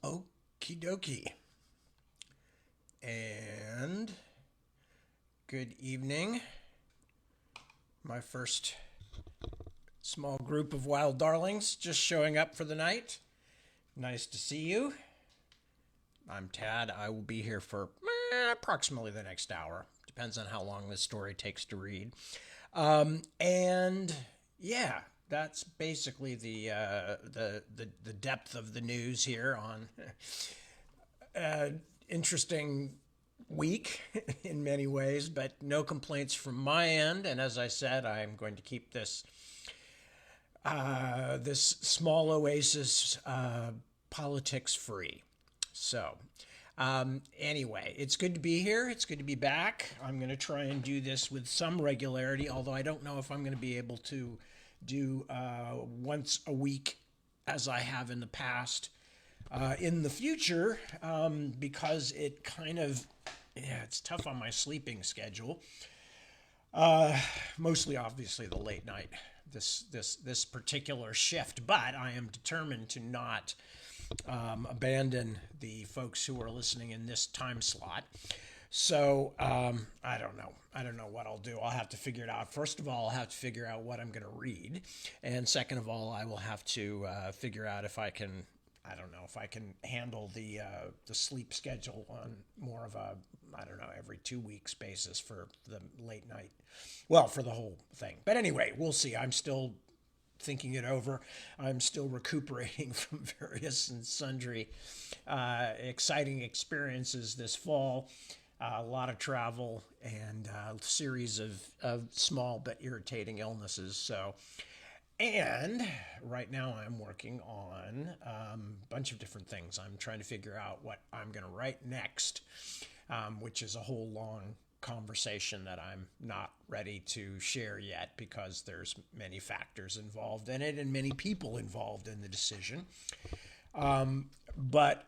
Okie dokie. And good evening. My first small group of wild darlings just showing up for the night. Nice to see you. I'm Tad. I will be here for approximately the next hour. Depends on how long this story takes to read. And yeah, that's basically the depth of the news here on interesting week in many ways, but no complaints from my end. And as I said, I'm going to keep this small oasis politics free. So, anyway, it's good to be here. It's good to be back. I'm going to try and do this with some regularity, although I don't know if I'm going to be able to do once a week as I have in the past. In the future, because it kind of, yeah, it's tough on my sleeping schedule. Mostly, obviously, the late night, this particular shift. But I am determined to not abandon the folks who are listening in this time slot. So I don't know. I don't know what I'll do. I'll have to figure it out. First of all, I'll have to figure out what I'm going to read, and second of all, I will have to figure out if I can. I don't know if I can handle the sleep schedule on more of a, I don't know, every 2 weeks basis for the late night. Well, for the whole thing. But anyway, we'll see. I'm still thinking it over. I'm still recuperating from various and sundry exciting experiences this fall. A lot of travel and a series of small but irritating illnesses. So, and right now I'm working on a bunch of different things. I'm trying to figure out what I'm going to write next, which is a whole long conversation that I'm not ready to share yet because there's many factors involved in it and many people involved in the decision. But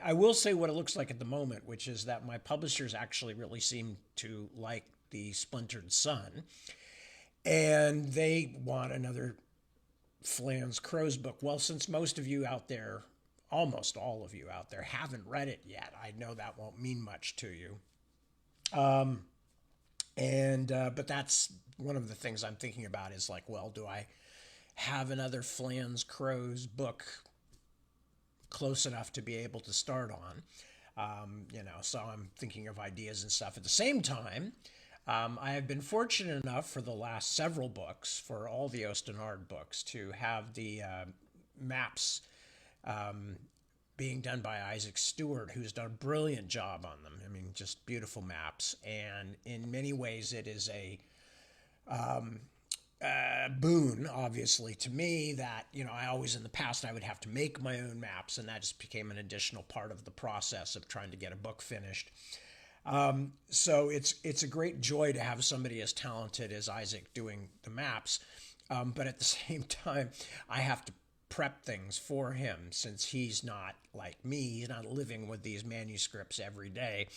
I will say what it looks like at the moment, which is that my publishers actually really seem to like the Splintered Sun, and they want another Flan's Crows book. Well, since most of you out there, almost all of you out there, haven't read it yet, I know that won't mean much to you. But that's one of the things I'm thinking about is like, well, do I have another Flan's Crows book close enough to be able to start on? So I'm thinking of ideas and stuff. At the same time, I have been fortunate enough for the last several books, for all the Ostenard books, to have the maps being done by Isaac Stewart, who's done a brilliant job on them. I mean, just beautiful maps. And in many ways, it is a boon, obviously, to me that, I always in the past, I would have to make my own maps, and that just became an additional part of the process of trying to get a book finished. So it's a great joy to have somebody as talented as Isaac doing the maps. But at the same time, I have to prep things for him since he's not like me. He's not living with these manuscripts every day.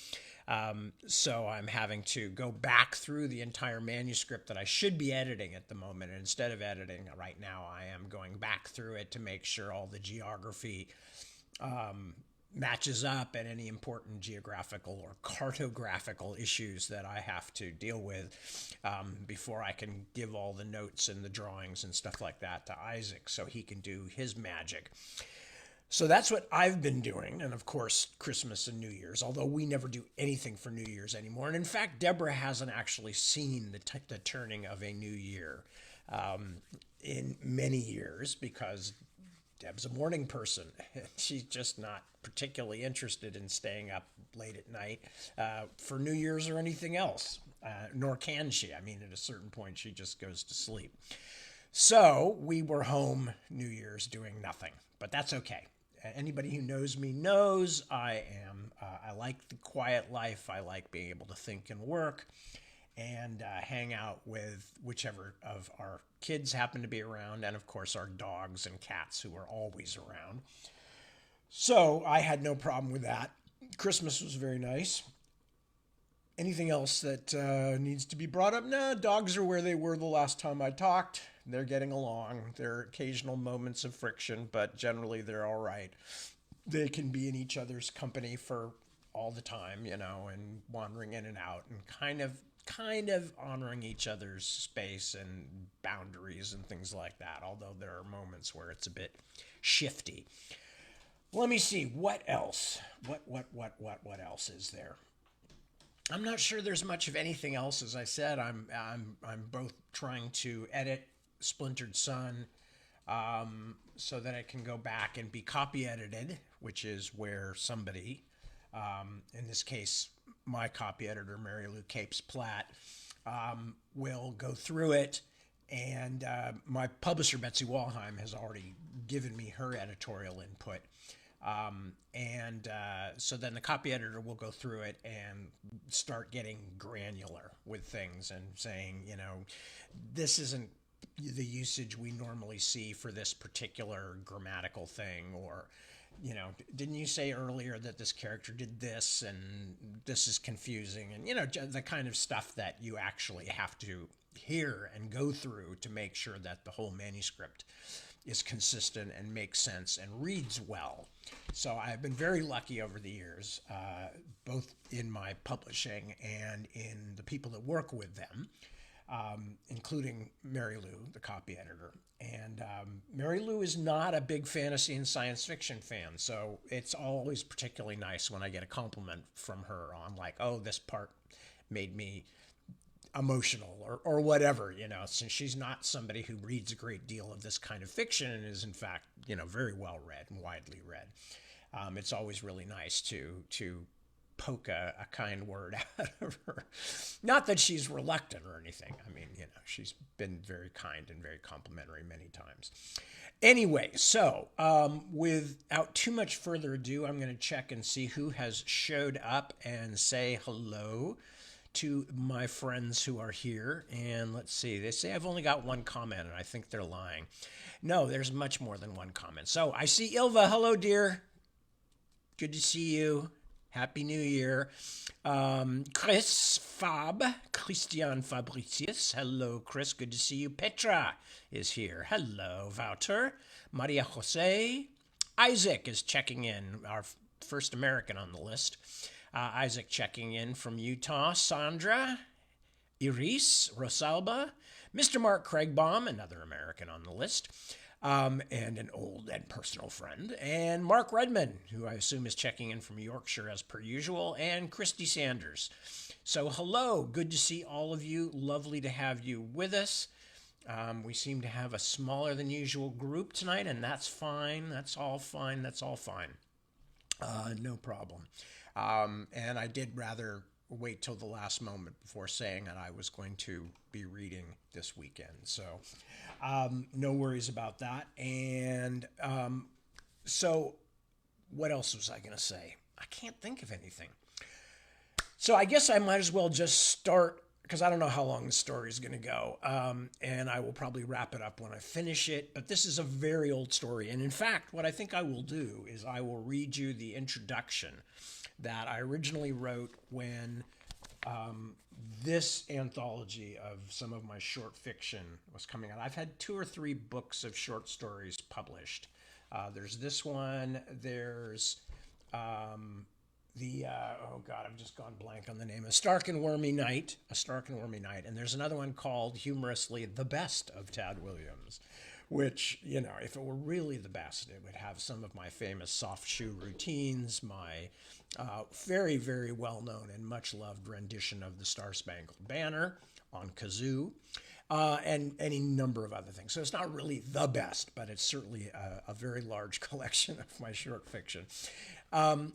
So I'm having to go back through the entire manuscript that I should be editing at the moment. And instead of editing right now, I am going back through it to make sure all the geography matches up and any important geographical or cartographical issues that I have to deal with before I can give all the notes and the drawings and stuff like that to Isaac so he can do his magic. So that's what I've been doing. And of course, Christmas and New Year's, although we never do anything for New Year's anymore. And in fact, Deborah hasn't actually seen the turning of a new year in many years because Deb's a morning person. She's just not particularly interested in staying up late at night for New Year's or anything else, nor can she. I mean, at a certain point, she just goes to sleep. So we were home New Year's doing nothing, but that's okay. Anybody who knows me knows I like the quiet life. I like being able to think and work and hang out with whichever of our kids happen to be around, and of course our dogs and cats who are always around. So I had no problem with that. Christmas was very nice. Anything else that needs to be brought up? No, dogs are where they were the last time I talked. They're getting along. There are occasional moments of friction, but generally they're all right. They can be in each other's company for all the time, and wandering in and out and kind of honoring each other's space and boundaries and things like that. Although there are moments where it's a bit shifty. Let me see what else. What else is there? I'm not sure there's much of anything else. As I said, I'm both trying to edit Splintered Sun so that it can go back and be copy edited, which is where somebody, in this case, my copy editor, Mary Lou Capes Platt, will go through it. And my publisher, Betsy Walheim, has already given me her editorial input. So then the copy editor will go through it and start getting granular with things and saying, this isn't the usage we normally see for this particular grammatical thing, or, didn't you say earlier that this character did this and this is confusing, and, the kind of stuff that you actually have to hear and go through to make sure that the whole manuscript is consistent and makes sense and reads well. So I've been very lucky over the years, both in my publishing and in the people that work with them, including Mary Lou, the copy editor. And Mary Lou is not a big fantasy and science fiction fan, so it's always particularly nice when I get a compliment from her on, like, oh, this part made me emotional or whatever, since she's not somebody who reads a great deal of this kind of fiction and is in fact, very well read and widely read. It's always really nice to poke a kind word out of her. Not that she's reluctant or anything. I mean, she's been very kind and very complimentary many times. Anyway, so without too much further ado, I'm going to check and see who has showed up and say hello to my friends who are here. And let's see, they say I've only got one comment, and I think they're lying. No, there's much more than one comment. So I see Ilva. Hello, dear. Good to see you. Happy New Year. Chris Fab, Christian Fabricius. Hello, Chris. Good to see you. Petra is here. Hello, Wouter. Maria Jose. Isaac is checking in, our first American on the list. Isaac checking in from Utah. Sandra, Iris, Rosalba, Mr. Mark Craigbaum, another American on the list, and an old and personal friend, and Mark Redman, who I assume is checking in from Yorkshire as per usual, and Christy Sanders. So hello, good to see all of you. Lovely to have you with us. We seem to have a smaller than usual group tonight, and that's fine. That's all fine. That's all fine. No problem. And I did rather wait till the last moment before saying that I was going to be reading this weekend. So no worries about that. And so what else was I going to say? I can't think of anything. So I guess I might as well just start, because I don't know how long the story is going to go. And I will probably wrap it up when I finish it. But this is a very old story. And in fact, what I think I will do is I will read you the introduction that I originally wrote when this anthology of some of my short fiction was coming out. I've had 2 or 3 books of short stories published. There's this one. There's oh God, I've just gone blank on the name. A Stark and Wormy Night. And there's another one called, humorously, The Best of Tad Williams, which, if it were really the best, it would have some of my famous soft shoe routines, my very, very well-known and much-loved rendition of the Star-Spangled Banner on kazoo, and any number of other things. So it's not really the best, but it's certainly a very large collection of my short fiction.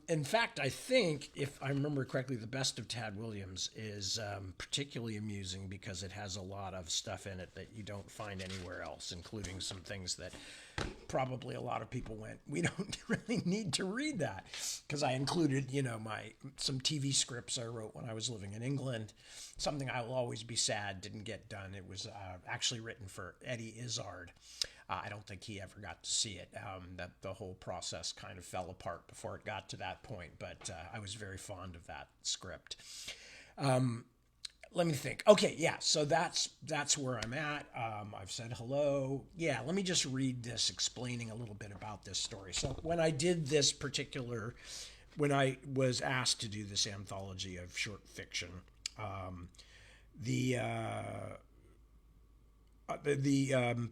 In fact, I think, if I remember correctly, The Best of Tad Williams is particularly amusing because it has a lot of stuff in it that you don't find anywhere else, including some things that probably a lot of people went, we don't really need to read that, because I included, some TV scripts I wrote when I was living in England. Something I Will Always Be Sad didn't get done. It was actually written for Eddie Izzard. I don't think he ever got to see it. That the whole process kind of fell apart before it got to that point, but I was very fond of that script. let me think. Okay, yeah. So that's where I'm at. I've said hello. Yeah, let me just read this, explaining a little bit about this story. So when I did this particular, when I was asked to do this anthology of short fiction, the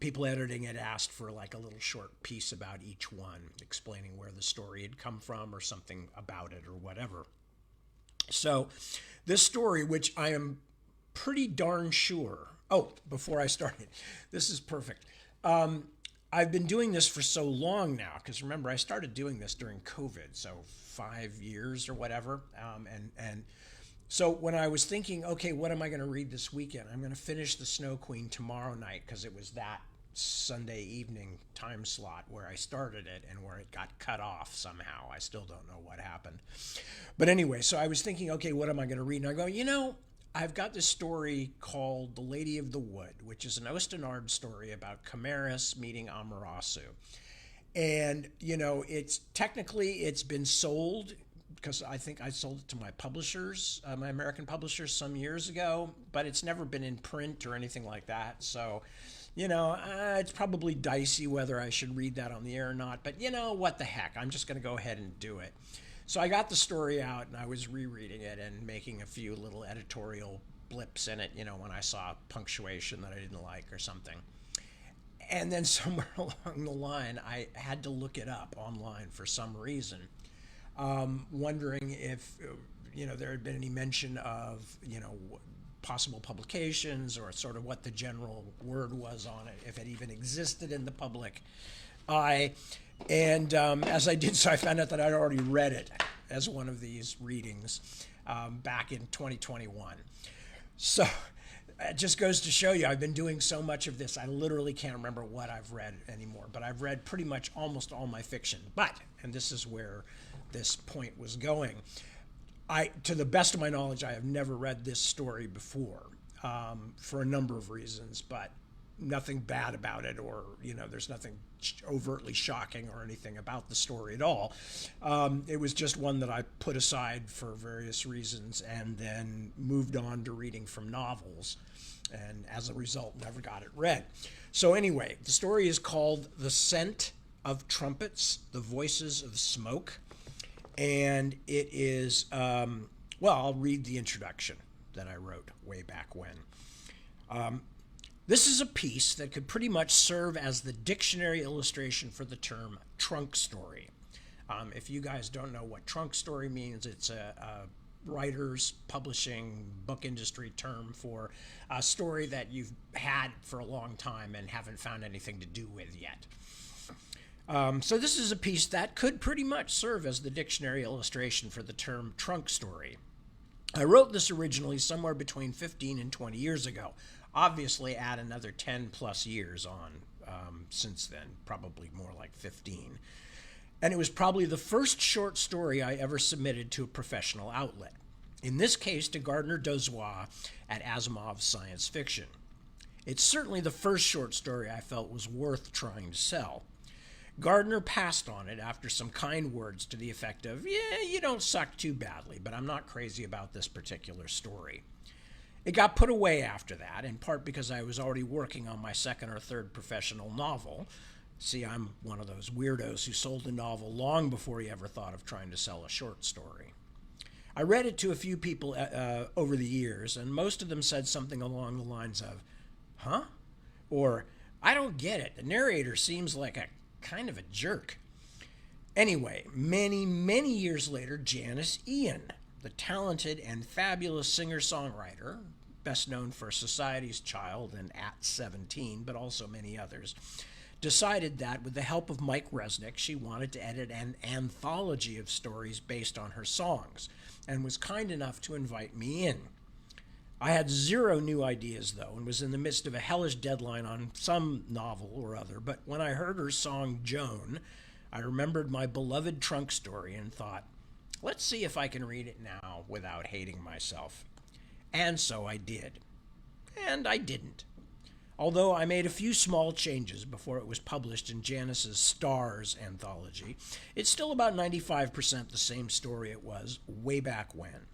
people editing it asked for like a little short piece about each one, explaining where the story had come from or something about it or whatever. So this story, which I am pretty darn sure. Oh, before I started, this is perfect. I've been doing this for so long now, because remember, I started doing this during COVID, so 5 years or whatever. And so when I was thinking, okay, what am I going to read this weekend? I'm going to finish The Snow Queen tomorrow night, because it was that Sunday evening time slot where I started it and where it got cut off somehow. I still don't know what happened. But anyway, so I was thinking, okay, what am I going to read? And I go, I've got this story called The Lady of the Wood, which is an Ostenard story about Camarus meeting Amaterasu. And, it's been sold, because I think I sold it to my publishers, my American publishers, some years ago, but it's never been in print or anything like that. So, it's probably dicey whether I should read that on the air or not, but what the heck, I'm just going to go ahead and do it. So I got the story out and I was rereading it and making a few little editorial blips in it, when I saw punctuation that I didn't like or something. And then somewhere along the line, I had to look it up online for some reason, wondering if, there had been any mention of, possible publications or sort of what the general word was on it, if it even existed in the public eye. And as I did so, I found out that I'd already read it as one of these readings back in 2021. So it just goes to show you, I've been doing so much of this, I literally can't remember what I've read anymore. But I've read pretty much almost all my fiction. But, and this is where this point was going, to the best of my knowledge, I have never read this story before for a number of reasons, but nothing bad about it, or there's nothing overtly shocking or anything about the story at all. It was just one that I put aside for various reasons and then moved on to reading from novels, and as a result never got it read. So anyway, the story is called The Scent of Trumpets, The Voices of Smoke, and it is I'll read the introduction that I wrote way back when. This is a piece that could pretty much serve as the dictionary illustration for the term trunk story. If you guys don't know what trunk story means, it's a writer's publishing book industry term for a story that you've had for a long time and haven't found anything to do with yet. So this is a piece that could pretty much serve as the dictionary illustration for the term trunk story. I wrote this originally somewhere between 15 and 20 years ago. Obviously, add another 10 plus years on since then, probably more like 15. And it was probably the first short story I ever submitted to a professional outlet. In this case, to Gardner Dozois at Asimov's Science Fiction. It's certainly the first short story I felt was worth trying to sell. Gardner passed on it after some kind words to the effect of, "Yeah, you don't suck too badly, but I'm not crazy about this particular story." It got put away after that, in part because I was already working on my second or third professional novel. See, I'm one of those weirdos who sold a novel long before he ever thought of trying to sell a short story. I read it to a few people over the years, and most of them said something along the lines of, "Huh?" Or, "I don't get it. The narrator seems like a kind of a jerk." Anyway, many, many years later, Janice Ian, the talented and fabulous singer-songwriter, best known for Society's Child and At 17, but also many others, decided that with the help of Mike Resnick, she wanted to edit an anthology of stories based on her songs, and was kind enough to invite me in. I had zero new ideas, though, and was in the midst of a hellish deadline on some novel or other, but when I heard her song Joan, I remembered my beloved trunk story and thought, let's see if I can read it now without hating myself. And so I did. And I didn't. Although I made a few small changes before it was published in Janice's Stars anthology, it's still about 95% the same story it was way back when.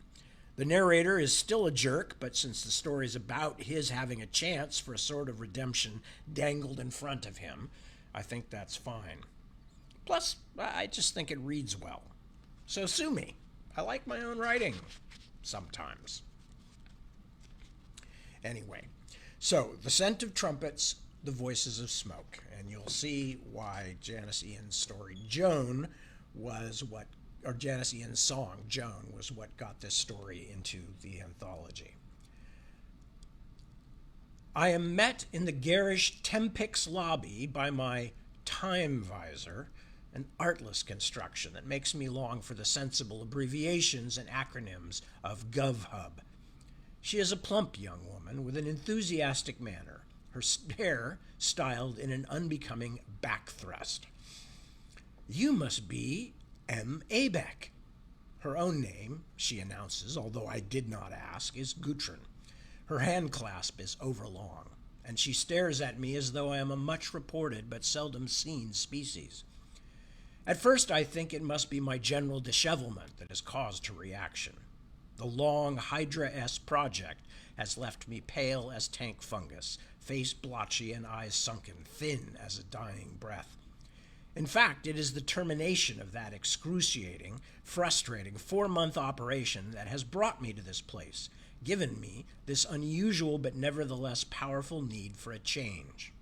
The narrator is still a jerk, but since the story is about his having a chance for a sort of redemption dangled in front of him, I think that's fine. Plus, I just think it reads well. So sue me. I like my own writing sometimes. Anyway, so The Scent of Trumpets, The Voices of Smoke. And you'll see why Janice Ian's story Joan was what, or Janice Ian's song Joan was what got this story into the anthology. I am met in the garish Tempix lobby by my time visor, an artless construction that makes me long for the sensible abbreviations and acronyms of GovHub. She is a plump young woman with an enthusiastic manner, her hair styled in an unbecoming back thrust. You must be M. Abeck. Her own name, she announces, although I did not ask, is Gutrin. Her hand clasp is overlong, and she stares at me as though I am a much reported but seldom seen species. At first I think it must be my general dishevelment that has caused her reaction. The long Hydra-esque project has left me pale as tank fungus, face blotchy and eyes sunken, thin as a dying breath. In fact, it is the termination of that excruciating, frustrating 4-month operation that has brought me to this place, given me this unusual but nevertheless powerful need for a change.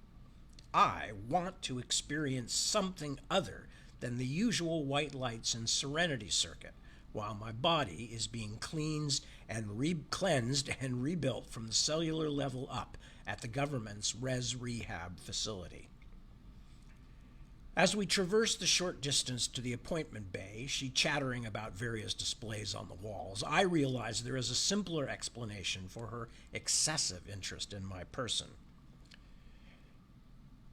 I want to experience something other than the usual white lights and serenity circuit, while my body is being cleansed and rebuilt from the cellular level up at the government's res rehab facility. As we traverse the short distance to the appointment bay, she chattering about various displays on the walls, I realize there is a simpler explanation for her excessive interest in my person.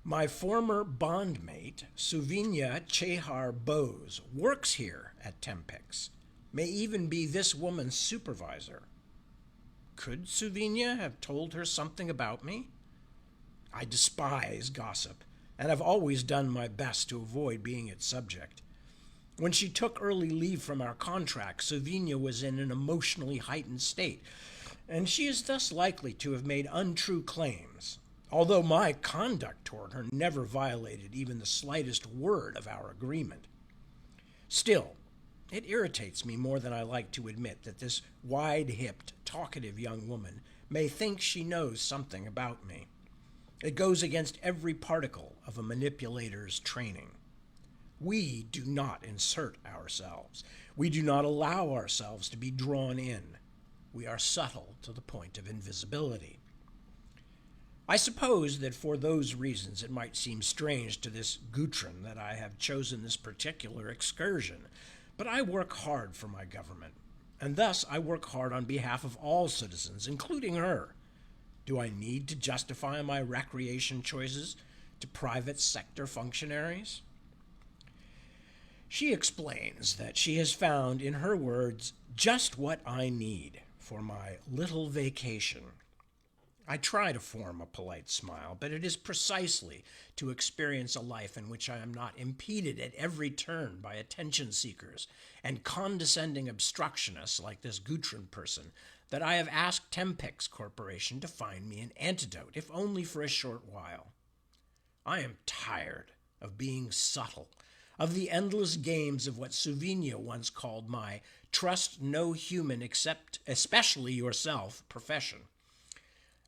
My former bondmate, Suvinya Chehar Bose, works here at Tempix, may even be this woman's supervisor. Could Suvinya have told her something about me? I despise gossip, and have always done my best to avoid being its subject. When she took early leave from our contract, Suvinya was in an emotionally heightened state, and she is thus likely to have made untrue claims, although my conduct toward her never violated even the slightest word of our agreement. Still, it irritates me more than I like to admit that this wide-hipped, talkative young woman may think she knows something about me. It goes against every particle of a manipulator's training. We do not insert ourselves. We do not allow ourselves to be drawn in. We are subtle to the point of invisibility. I suppose that for those reasons it might seem strange to this Gutrin that I have chosen this particular excursion, but I work hard for my government, and thus I work hard on behalf of all citizens, including her. Do I need to justify my recreation choices to private sector functionaries? She explains that she has found, in her words, just what I need for my little vacation. I try to form a polite smile, but it is precisely to experience a life in which I am not impeded at every turn by attention seekers and condescending obstructionists like this Gutrin person that I have asked Tempix Corporation to find me an antidote, if only for a short while. I am tired of being subtle, of the endless games of what Suvinya once called my trust no human except, especially yourself, profession.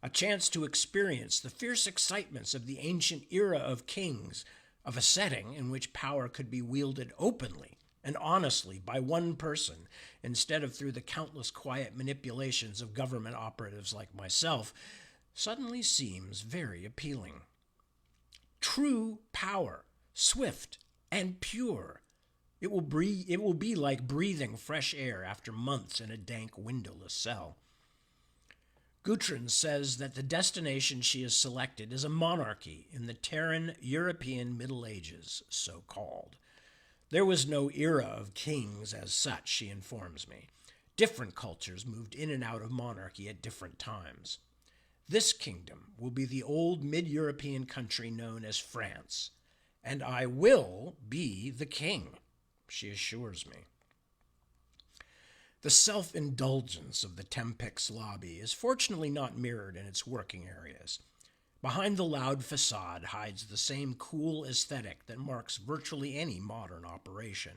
A chance to experience the fierce excitements of the ancient era of kings, of a setting in which power could be wielded openly and honestly by one person, instead of through the countless quiet manipulations of government operatives like myself, suddenly seems very appealing. True power, swift and pure. It will be like breathing fresh air after months in a dank, windowless cell. Gutrin says that the destination she has selected is a monarchy in the Terran European Middle Ages, so-called. There was no era of kings as such, she informs me. Different cultures moved in and out of monarchy at different times. This kingdom will be the old mid-European country known as France, and I will be the king, she assures me. The self-indulgence of the Tempix lobby is fortunately not mirrored in its working areas. Behind the loud facade hides the same cool aesthetic that marks virtually any modern operation.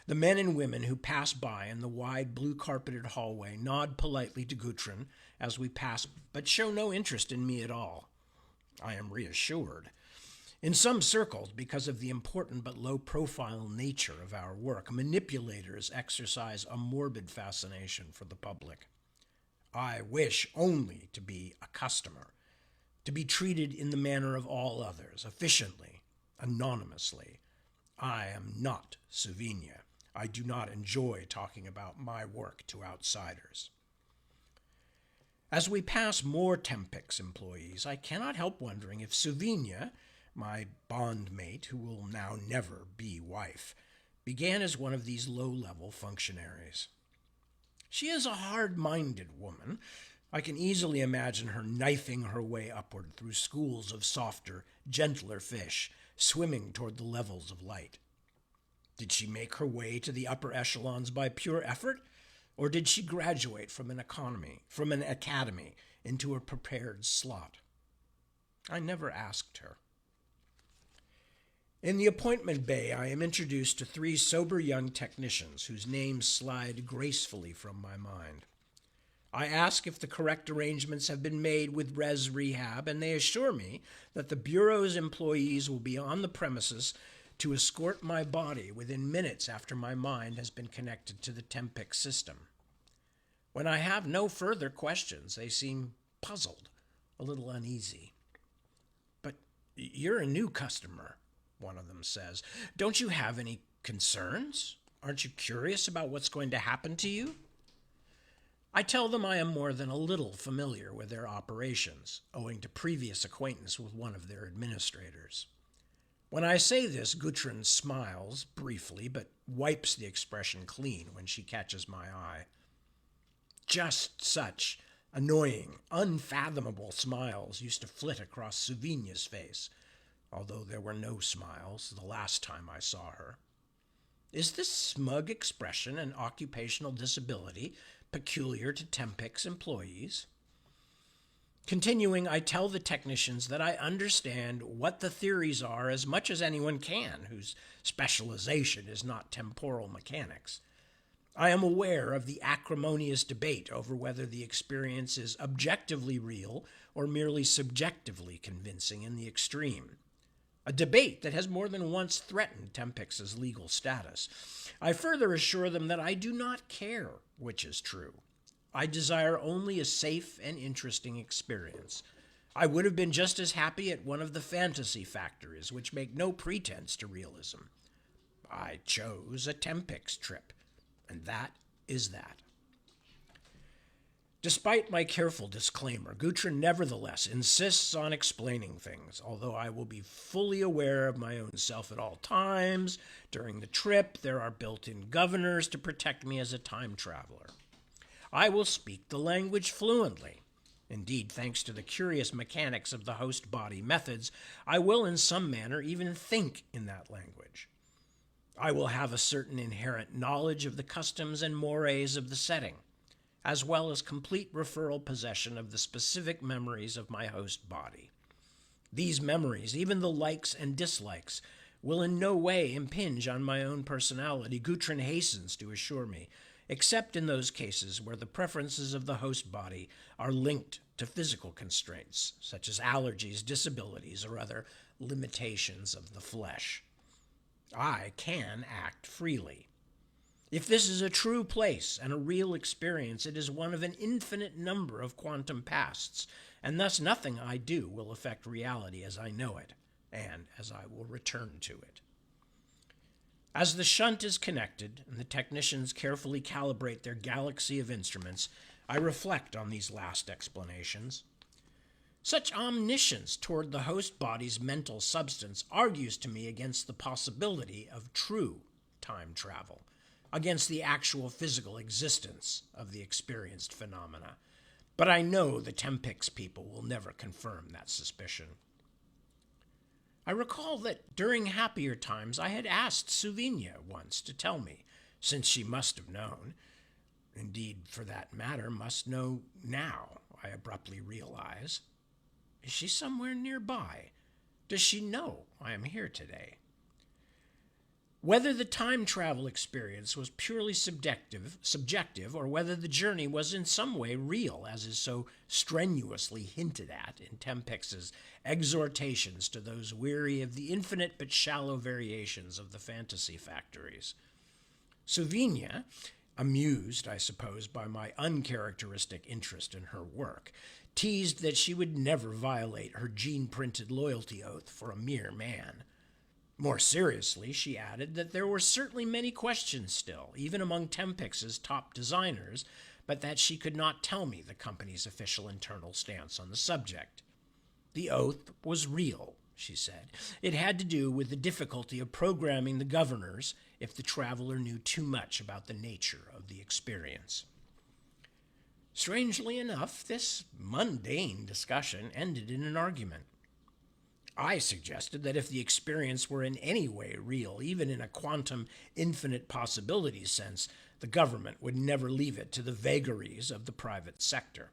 The men and women who pass by in the wide blue-carpeted hallway nod politely to Gudrun as we pass, but show no interest in me at all. I am reassured. In some circles, because of the important but low-profile nature of our work, manipulators exercise a morbid fascination for the public. I wish only to be a customer, to be treated in the manner of all others, efficiently, anonymously. I am not Suvinia. I do not enjoy talking about my work to outsiders. As we pass more Tempix employees, I cannot help wondering if Suvinia, my bondmate, who will now never be wife, began as one of these low-level functionaries. She is a hard-minded woman. I can easily imagine her knifing her way upward through schools of softer, gentler fish, swimming toward the levels of light. Did she make her way to the upper echelons by pure effort, or did she graduate from an academy into a prepared slot? I never asked her. In the appointment bay, I am introduced to 3 sober young technicians whose names slide gracefully from my mind. I ask if the correct arrangements have been made with Res Rehab, and they assure me that the Bureau's employees will be on the premises to escort my body within minutes after my mind has been connected to the Tempix system. When I have no further questions, they seem puzzled, a little uneasy. "But you're a new customer," one of them says. "Don't you have any concerns? Aren't you curious about what's going to happen to you?" I tell them I am more than a little familiar with their operations, owing to previous acquaintance with one of their administrators. When I say this, Gudrun smiles briefly, but wipes the expression clean when she catches my eye. Just such annoying, unfathomable smiles used to flit across Suvinia's face, although there were no smiles the last time I saw her. Is this smug expression an occupational disability peculiar to Tempix employees? Continuing, I tell the technicians that I understand what the theories are as much as anyone can whose specialization is not temporal mechanics. I am aware of the acrimonious debate over whether the experience is objectively real or merely subjectively convincing in the extreme. A debate that has more than once threatened Tempix's legal status. I further assure them that I do not care which is true. I desire only a safe and interesting experience. I would have been just as happy at one of the fantasy factories, which make no pretense to realism. I chose a Tempix trip, and that is that. Despite my careful disclaimer, Gudrun nevertheless insists on explaining things, although I will be fully aware of my own self at all times. During the trip, there are built-in governors to protect me as a time traveler. I will speak the language fluently. Indeed, thanks to the curious mechanics of the host body methods, I will in some manner even think in that language. I will have a certain inherent knowledge of the customs and mores of the setting, as well as complete referral possession of the specific memories of my host body. These memories, even the likes and dislikes, will in no way impinge on my own personality, Gudrun hastens to assure me, except in those cases where the preferences of the host body are linked to physical constraints, such as allergies, disabilities, or other limitations of the flesh. I can act freely. If this is a true place and a real experience, it is one of an infinite number of quantum pasts, and thus nothing I do will affect reality as I know it, and as I will return to it. As the shunt is connected and the technicians carefully calibrate their galaxy of instruments, I reflect on these last explanations. Such omniscience toward the host body's mental substance argues to me against the possibility of true time travel, against the actual physical existence of the experienced phenomena. But I know the Tempix people will never confirm that suspicion. I recall that during happier times I had asked Suvinia once to tell me, since she must have known. indeed for that matter, must know now, I abruptly realize. Is she somewhere nearby? Does she know I am here today? Whether the time travel experience was purely subjective, or whether the journey was in some way real, as is so strenuously hinted at in Tempex's exhortations to those weary of the infinite but shallow variations of the fantasy factories. Suvinia, amused, I suppose, by my uncharacteristic interest in her work, teased that she would never violate her gene-printed loyalty oath for a mere man. More seriously, she added that there were certainly many questions still, even among Tempex's top designers, but that she could not tell me the company's official internal stance on the subject. The oath was real, she said. It had to do with the difficulty of programming the governors if the traveler knew too much about the nature of the experience. Strangely enough, this mundane discussion ended in an argument. I suggested that if the experience were in any way real, even in a quantum infinite possibilities sense, the government would never leave it to the vagaries of the private sector.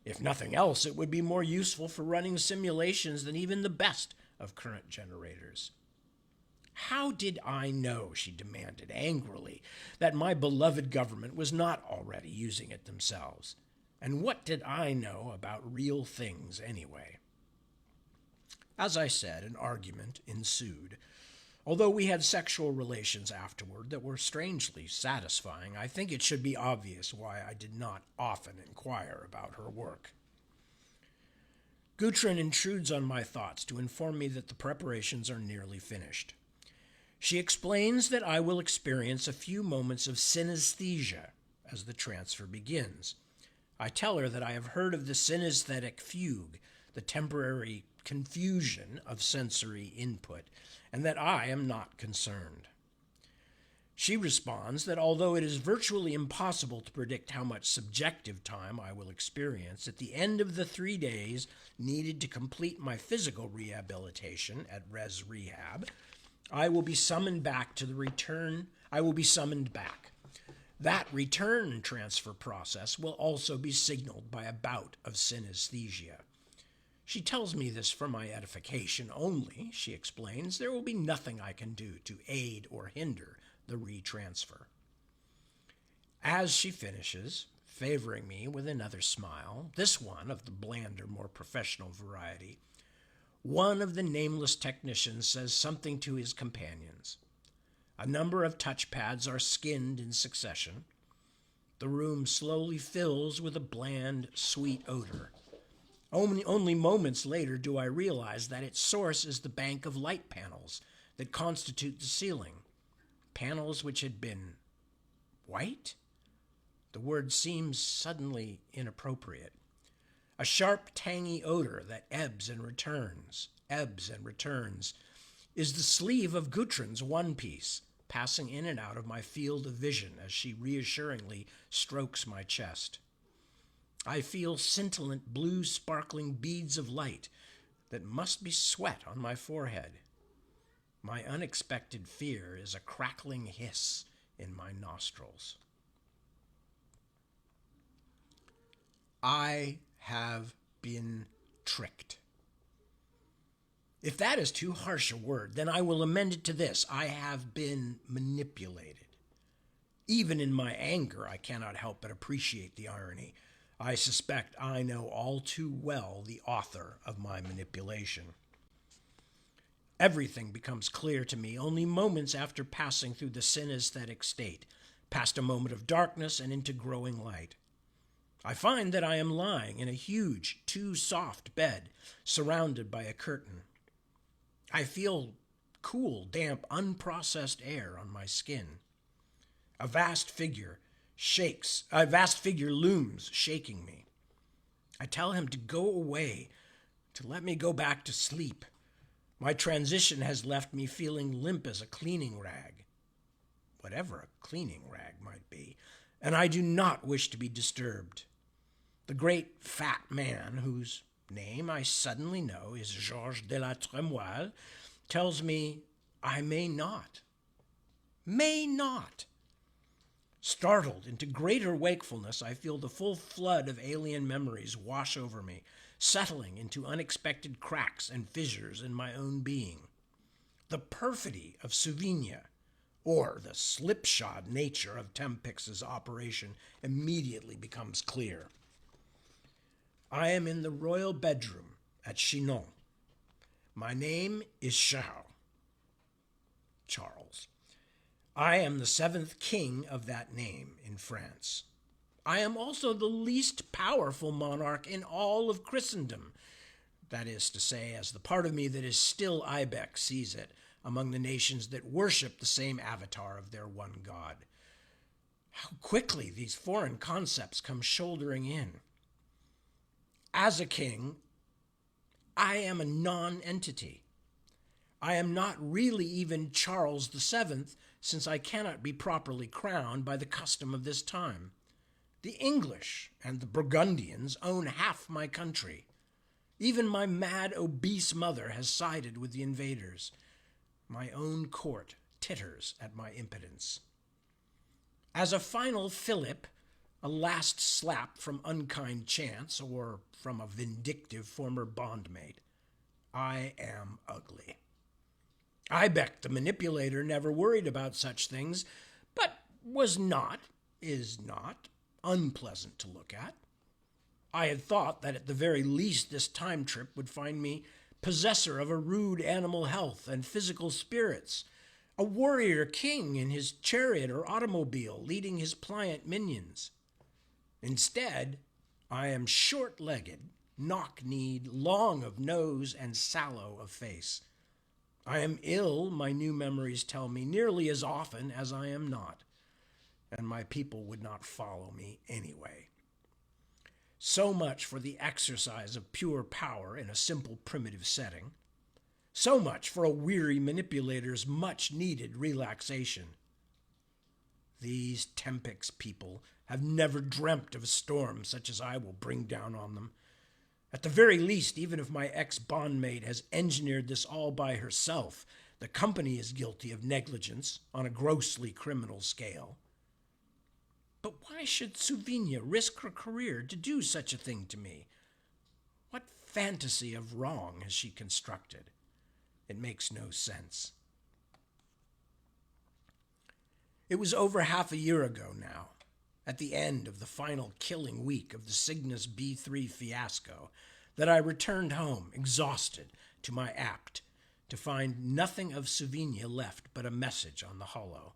If nothing else, it would be more useful for running simulations than even the best of current generators. How did I know, she demanded angrily, that my beloved government was not already using it themselves? And what did I know about real things anyway? As I said, an argument ensued. Although we had sexual relations afterward that were strangely satisfying, I think it should be obvious why I did not often inquire about her work. Gudrun intrudes on my thoughts to inform me that the preparations are nearly finished. She explains that I will experience a few moments of synesthesia as the transfer begins. I tell her that I have heard of the synesthetic fugue, the temporary confusion of sensory input, and that I am not concerned. She responds that although it is virtually impossible to predict how much subjective time I will experience, at the end of the 3 days needed to complete my physical rehabilitation at Res Rehab, I will be summoned back. That return transfer process will also be signaled by a bout of synesthesia. She tells me this for my edification only, she explains. There will be nothing I can do to aid or hinder the retransfer. As she finishes, favoring me with another smile, this one of the blander, more professional variety, one of the nameless technicians says something to his companions. A number of touchpads are skinned in succession. The room slowly fills with a bland, sweet odor. Only moments later do I realize that its source is the bank of light panels that constitute the ceiling. Panels which had been white? The word seems suddenly inappropriate. A sharp, tangy odor that ebbs and returns, is the sleeve of Gudrun's one piece, passing in and out of my field of vision as she reassuringly strokes my chest. I feel scintillant blue sparkling beads of light that must be sweat on my forehead. My unexpected fear is a crackling hiss in my nostrils. I have been tricked. If that is too harsh a word, then I will amend it to this: I have been manipulated. Even in my anger, I cannot help but appreciate the irony. I suspect I know all too well the author of my manipulation. Everything becomes clear to me only moments after passing through the synesthetic state, past a moment of darkness and into growing light. I find that I am lying in a huge, too-soft bed, surrounded by a curtain. I feel cool, damp, unprocessed air on my skin. A vast figure looms, shaking me. I tell him to go away, to let me go back to sleep. My transition has left me feeling limp as a cleaning rag, whatever a cleaning rag might be, and I do not wish to be disturbed. The great fat man, whose name I suddenly know is Georges de la Tremoille, tells me I may not. startled into greater wakefulness, I feel the full flood of alien memories wash over me, settling into unexpected cracks and fissures in my own being. The perfidy of Suvinia, or the slipshod nature of Tempix's operation, immediately becomes clear. I am in the royal bedroom at Chinon. My name is Charles. I am the 7th king of that name in France. I am also the least powerful monarch in all of Christendom. That is to say, as the part of me that is still Ibex sees it, among the nations that worship the same avatar of their one God. How quickly these foreign concepts come shouldering in. As a king, I am a non-entity. I am not really even Charles VII, since I cannot be properly crowned by the custom of this time. The English and the Burgundians own half my country. Even my mad, obese mother has sided with the invaders. My own court titters at my impotence. As a final fillip, a last slap from unkind chance or from a vindictive former bondmate, I am ugly. Ibeck, the manipulator, never worried about such things, but is not, unpleasant to look at. I had thought that at the very least this time trip would find me possessor of a rude animal health and physical spirits, a warrior king in his chariot or automobile leading his pliant minions. Instead, I am short-legged, knock-kneed, long of nose and sallow of face. I am ill, my new memories tell me, nearly as often as I am not, and my people would not follow me anyway. So much for the exercise of pure power in a simple primitive setting. So much for a weary manipulator's much-needed relaxation. These Tempix people have never dreamt of a storm such as I will bring down on them. At the very least, even if my ex-bondmate has engineered this all by herself, the company is guilty of negligence on a grossly criminal scale. But why should Suvinia risk her career to do such a thing to me? What fantasy of wrong has she constructed? It makes no sense. It was over half a year ago now, at the end of the final killing week of the Cygnus B3 fiasco, that I returned home, exhausted, to my apt, to find nothing of Suvinia left but a message on the hollow.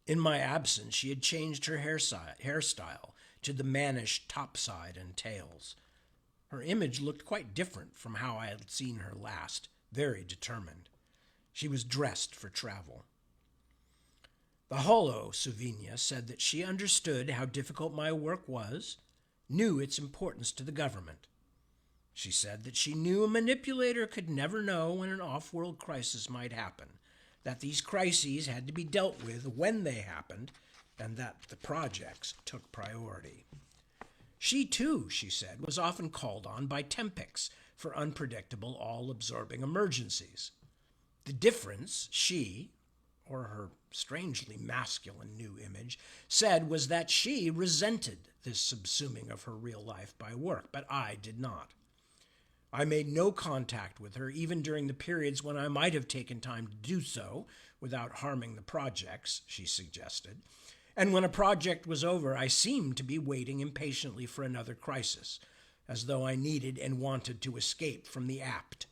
In my absence, she had changed her hairstyle to the mannish topside and tails. Her image looked quite different from how I had seen her last, very determined. She was dressed for travel. The hollow, Suvinia, said that she understood how difficult my work was, knew its importance to the government. She said that she knew a manipulator could never know when an off-world crisis might happen, that these crises had to be dealt with when they happened, and that the projects took priority. She too, she said, was often called on by Tempix for unpredictable, all-absorbing emergencies. The difference she, or her strangely masculine new image, said was that she resented this subsuming of her real life by work, but I did not. I made no contact with her, even during the periods when I might have taken time to do so without harming the projects, she suggested. And when a project was over, I seemed to be waiting impatiently for another crisis, as though I needed and wanted to escape from the apt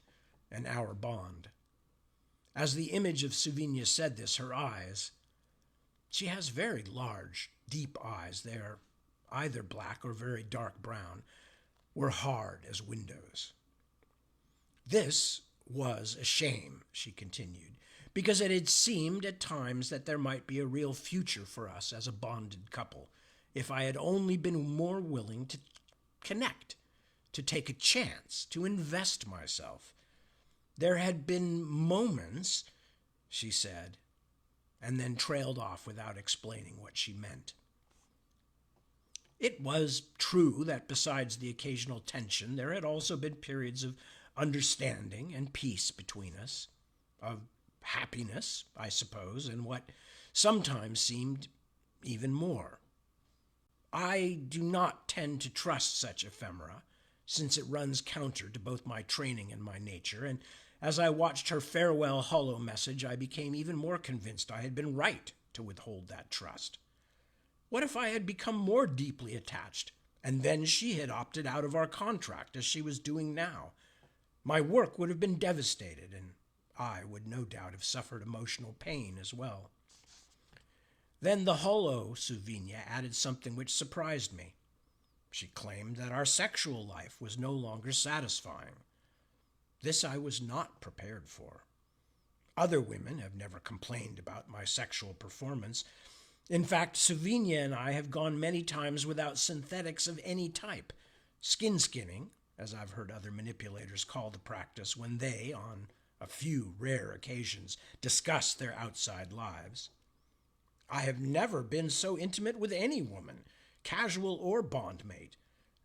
and our bond. As the image of Suvinia said this, her eyes, she has very large, deep eyes, they are either black or very dark brown, were hard as windows. This was a shame, she continued, because it had seemed at times that there might be a real future for us as a bonded couple, if I had only been more willing to connect, to take a chance, to invest myself. There had been moments, she said, and then trailed off without explaining what she meant. It was true that besides the occasional tension, there had also been periods of understanding and peace between us, of happiness, I suppose, and what sometimes seemed even more. I do not tend to trust such ephemera, since it runs counter to both my training and my nature, and as I watched her farewell holo message, I became even more convinced I had been right to withhold that trust. What if I had become more deeply attached, and then she had opted out of our contract as she was doing now? My work would have been devastated, and I would no doubt have suffered emotional pain as well. Then the holo Suvinia added something which surprised me. She claimed that our sexual life was no longer satisfying. This I was not prepared for. Other women have never complained about my sexual performance. In fact, Suvinia and I have gone many times without synthetics of any type. Skinning, as I've heard other manipulators call the practice when they, on a few rare occasions, discuss their outside lives. I have never been so intimate with any woman, casual or bondmate,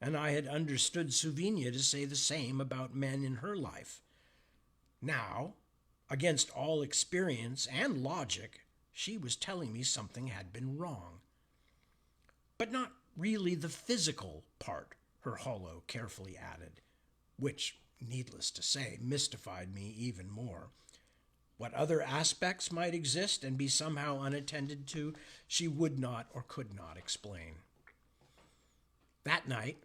and I had understood Suvinia to say the same about men in her life. Now, against all experience and logic, she was telling me something had been wrong. But not really the physical part, her holo carefully added, which, needless to say, mystified me even more. What other aspects might exist and be somehow unattended to, she would not or could not explain. That night,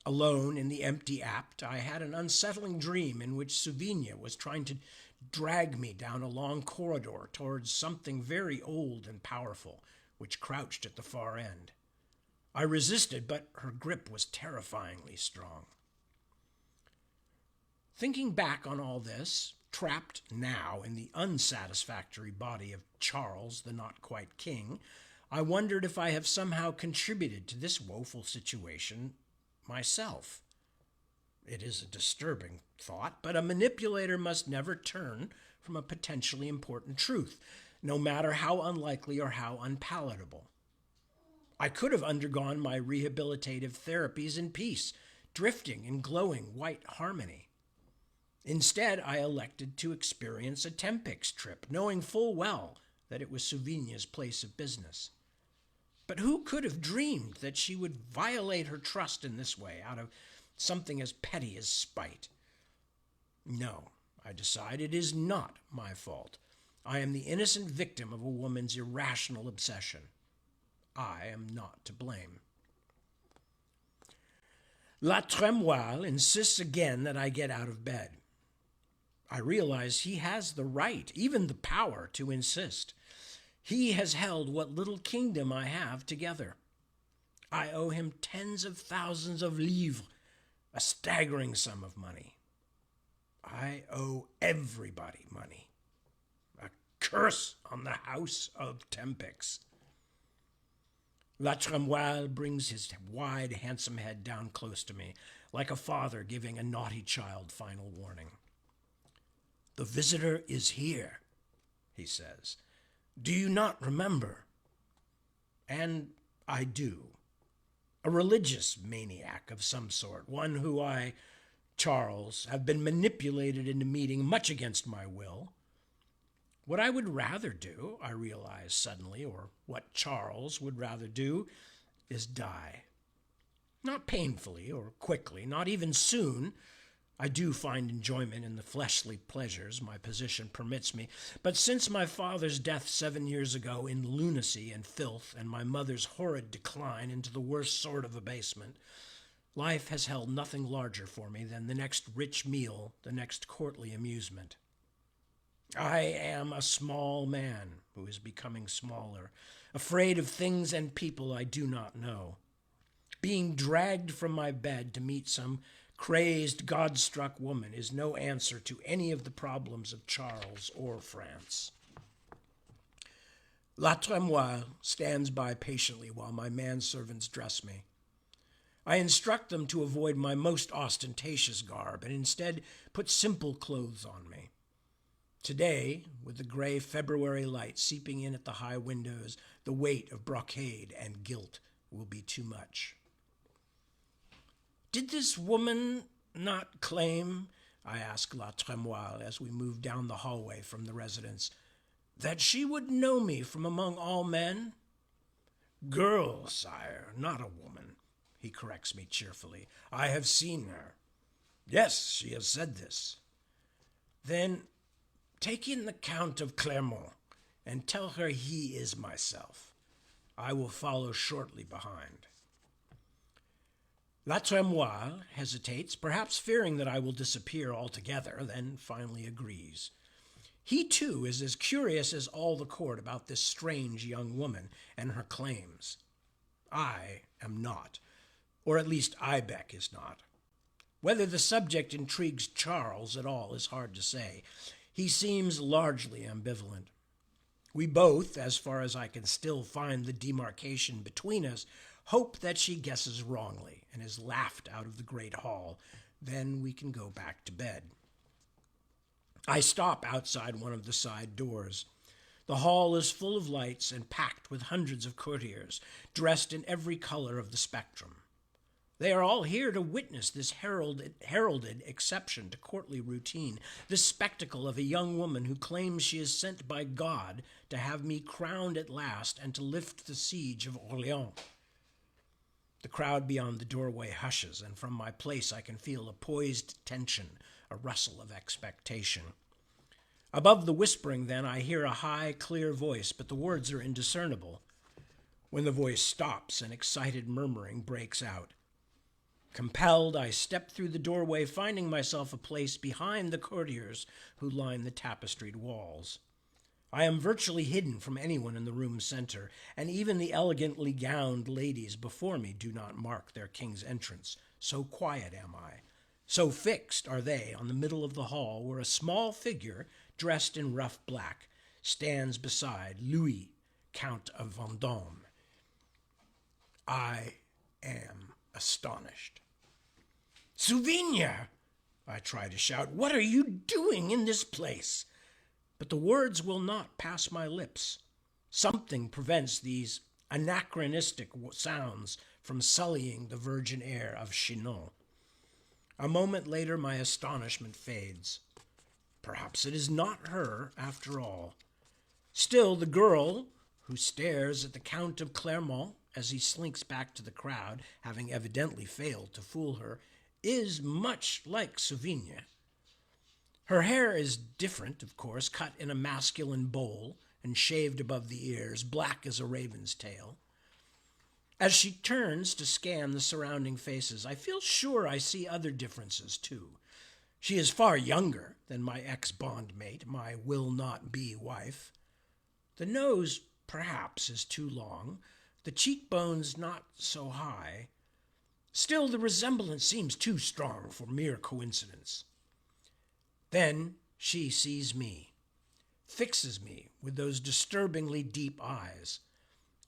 alone in the empty apse, I had an unsettling dream in which Suvinia was trying to drag me down a long corridor towards something very old and powerful, which crouched at the far end. I resisted, but her grip was terrifyingly strong. Thinking back on all this, trapped now in the unsatisfactory body of Charles, the not-quite king, I wondered if I have somehow contributed to this woeful situation myself. It is a disturbing thought, but a manipulator must never turn from a potentially important truth, no matter how unlikely or how unpalatable. I could have undergone my rehabilitative therapies in peace, drifting in glowing white harmony. Instead, I elected to experience a Tempix trip, knowing full well that it was Suvinia's place of business. But who could have dreamed that she would violate her trust in this way out of something as petty as spite? No, I decide it is not my fault. I am the innocent victim of a woman's irrational obsession. I am not to blame. La Tremoille insists again that I get out of bed. I realize he has the right, even the power, to insist. He has held what little kingdom I have together. I owe him tens of thousands of livres, a staggering sum of money. I owe everybody money. A curse on the house of Tempix. La Tremoille brings his wide, handsome head down close to me, like a father giving a naughty child final warning. "The visitor is here," he says. "Do you not remember?" And I do. A religious maniac of some sort, one who I, Charles, have been manipulated into meeting much against my will. What I would rather do, I realize suddenly, or what Charles would rather do, is die. Not painfully or quickly, not even soon. I do find enjoyment in the fleshly pleasures my position permits me, but since my father's death 7 years ago in lunacy and filth, and my mother's horrid decline into the worst sort of abasement, life has held nothing larger for me than the next rich meal, the next courtly amusement. I am a small man who is becoming smaller, afraid of things and people I do not know. Being dragged from my bed to meet some crazed, God-struck woman is no answer to any of the problems of Charles or France. La Tremoille stands by patiently while my manservants dress me. I instruct them to avoid my most ostentatious garb and instead put simple clothes on me. Today, with the gray February light seeping in at the high windows, the weight of brocade and gilt will be too much. "Did this woman not claim," I ask La Tremoille as we move down the hallway from the residence, "that she would know me from among all men?" Girl, sire, not a woman, he corrects me cheerfully. I have seen her. Yes, she has said this. Then take in the Count of Clermont and tell her he is myself. I will follow shortly behind. La Tremoille hesitates, perhaps fearing that I will disappear altogether, then finally agrees. He, too, is as curious as all the court about this strange young woman and her claims. I am not, or at least Ibeck is not. Whether the subject intrigues Charles at all is hard to say. He seems largely ambivalent. We both, as far as I can still find the demarcation between us, hope that she guesses wrongly and is laughed out of the great hall. Then we can go back to bed. I stop outside one of the side doors. The hall is full of lights and packed with hundreds of courtiers, dressed in every color of the spectrum. They are all here to witness this heralded exception to courtly routine, this spectacle of a young woman who claims she is sent by God to have me crowned at last and to lift the siege of Orléans. The crowd beyond the doorway hushes, and from my place I can feel a poised tension, a rustle of expectation. Above the whispering, then, I hear a high, clear voice, but the words are indiscernible. When the voice stops, an excited murmuring breaks out. Compelled, I step through the doorway, finding myself a place behind the courtiers who line the tapestried walls. I am virtually hidden from anyone in the room's center, and even the elegantly gowned ladies before me do not mark their king's entrance. So quiet am I. So fixed are they on the middle of the hall, where a small figure, dressed in rough black, stands beside Louis, Count of Vendôme. I am astonished. Souvigne! I try to shout. What are you doing in this place? But the words will not pass my lips. Something prevents these anachronistic sounds from sullying the virgin air of Chinon. A moment later, my astonishment fades. Perhaps it is not her, after all. Still, the girl, who stares at the Count of Clermont as he slinks back to the crowd, having evidently failed to fool her, is much like Souvigne. Her hair is different, of course, cut in a masculine bowl and shaved above the ears, black as a raven's tail. As she turns to scan the surrounding faces, I feel sure I see other differences, too. She is far younger than my ex-bondmate, my will-not-be wife. The nose, perhaps, is too long, the cheekbones not so high. Still, the resemblance seems too strong for mere coincidence. Then she sees me, fixes me with those disturbingly deep eyes,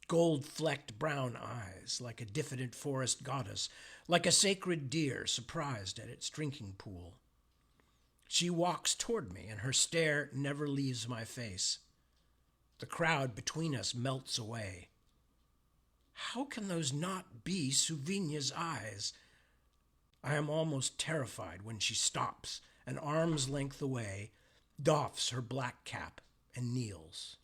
gold-flecked brown eyes, like a diffident forest goddess, like a sacred deer surprised at its drinking pool. She walks toward me, and her stare never leaves my face. The crowd between us melts away. How can those not be Souvigne's eyes? I am almost terrified when she stops, an arm's length away, doffs her black cap, and kneels.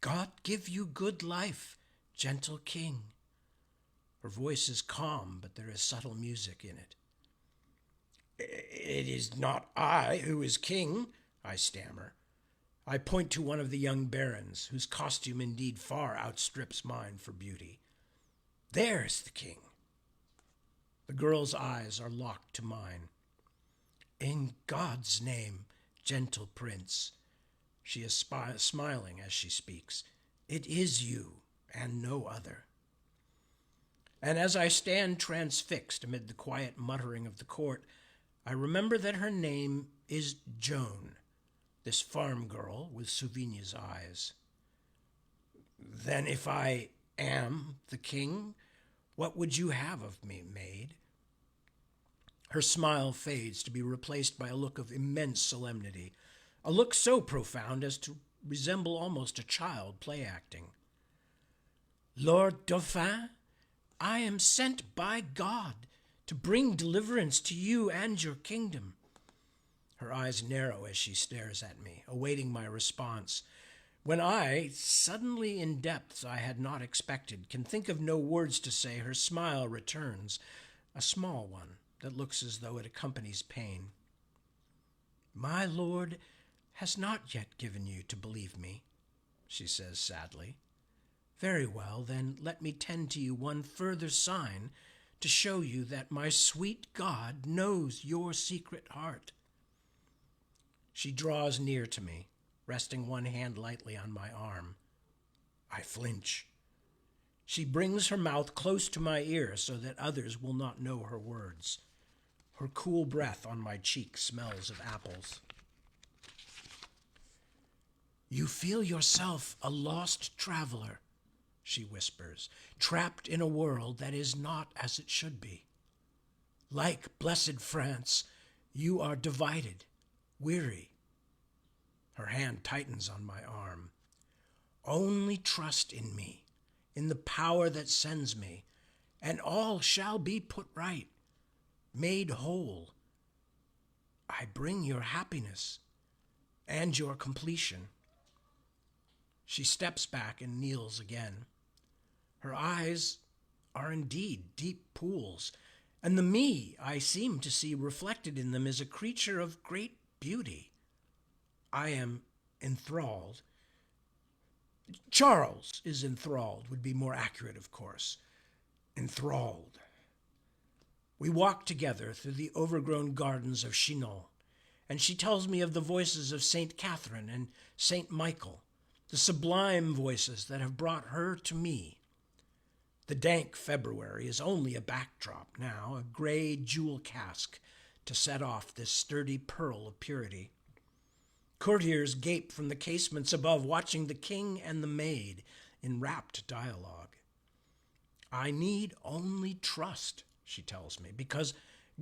God give you good life, gentle king. Her voice is calm, but there is subtle music in it. It is not I who is king, I stammer. I point to one of the young barons, whose costume indeed far outstrips mine for beauty. There's the king. The girl's eyes are locked to mine. In God's name, gentle prince. She is smiling as she speaks. It is you, and no other. And as I stand transfixed amid the quiet muttering of the court, I remember that her name is Joan, this farm girl with Souvigne's eyes. Then if I am the king, what would you have of me, maid? Her smile fades to be replaced by a look of immense solemnity, a look so profound as to resemble almost a child play-acting. Lord Dauphin, I am sent by God to bring deliverance to you and your kingdom. Her eyes narrow as she stares at me, awaiting my response. When I, suddenly in depths I had not expected, can think of no words to say, her smile returns, a small one that looks as though it accompanies pain. My Lord has not yet given you to believe me, she says sadly. Very well, then let me tend to you one further sign to show you that my sweet God knows your secret heart. She draws near to me, resting one hand lightly on my arm. I flinch. She brings her mouth close to my ear so that others will not know her words. Her cool breath on my cheek smells of apples. You feel yourself a lost traveler, she whispers, trapped in a world that is not as it should be. Like blessed France, you are divided, weary. Her hand tightens on my arm. Only trust in me, in the power that sends me, and all shall be put right, made whole. I bring your happiness and your completion. She steps back and kneels again. Her eyes are indeed deep pools, and the me I seem to see reflected in them is a creature of great beauty. I am enthralled. Charles is enthralled, would be more accurate, of course. Enthralled. We walk together through the overgrown gardens of Chinon, and she tells me of the voices of St. Catherine and St. Michael, the sublime voices that have brought her to me. The dank February is only a backdrop now, a gray jewel casque to set off this sturdy pearl of purity. Courtiers gape from the casements above, watching the king and the maid in rapt dialogue. I need only trust, she tells me, because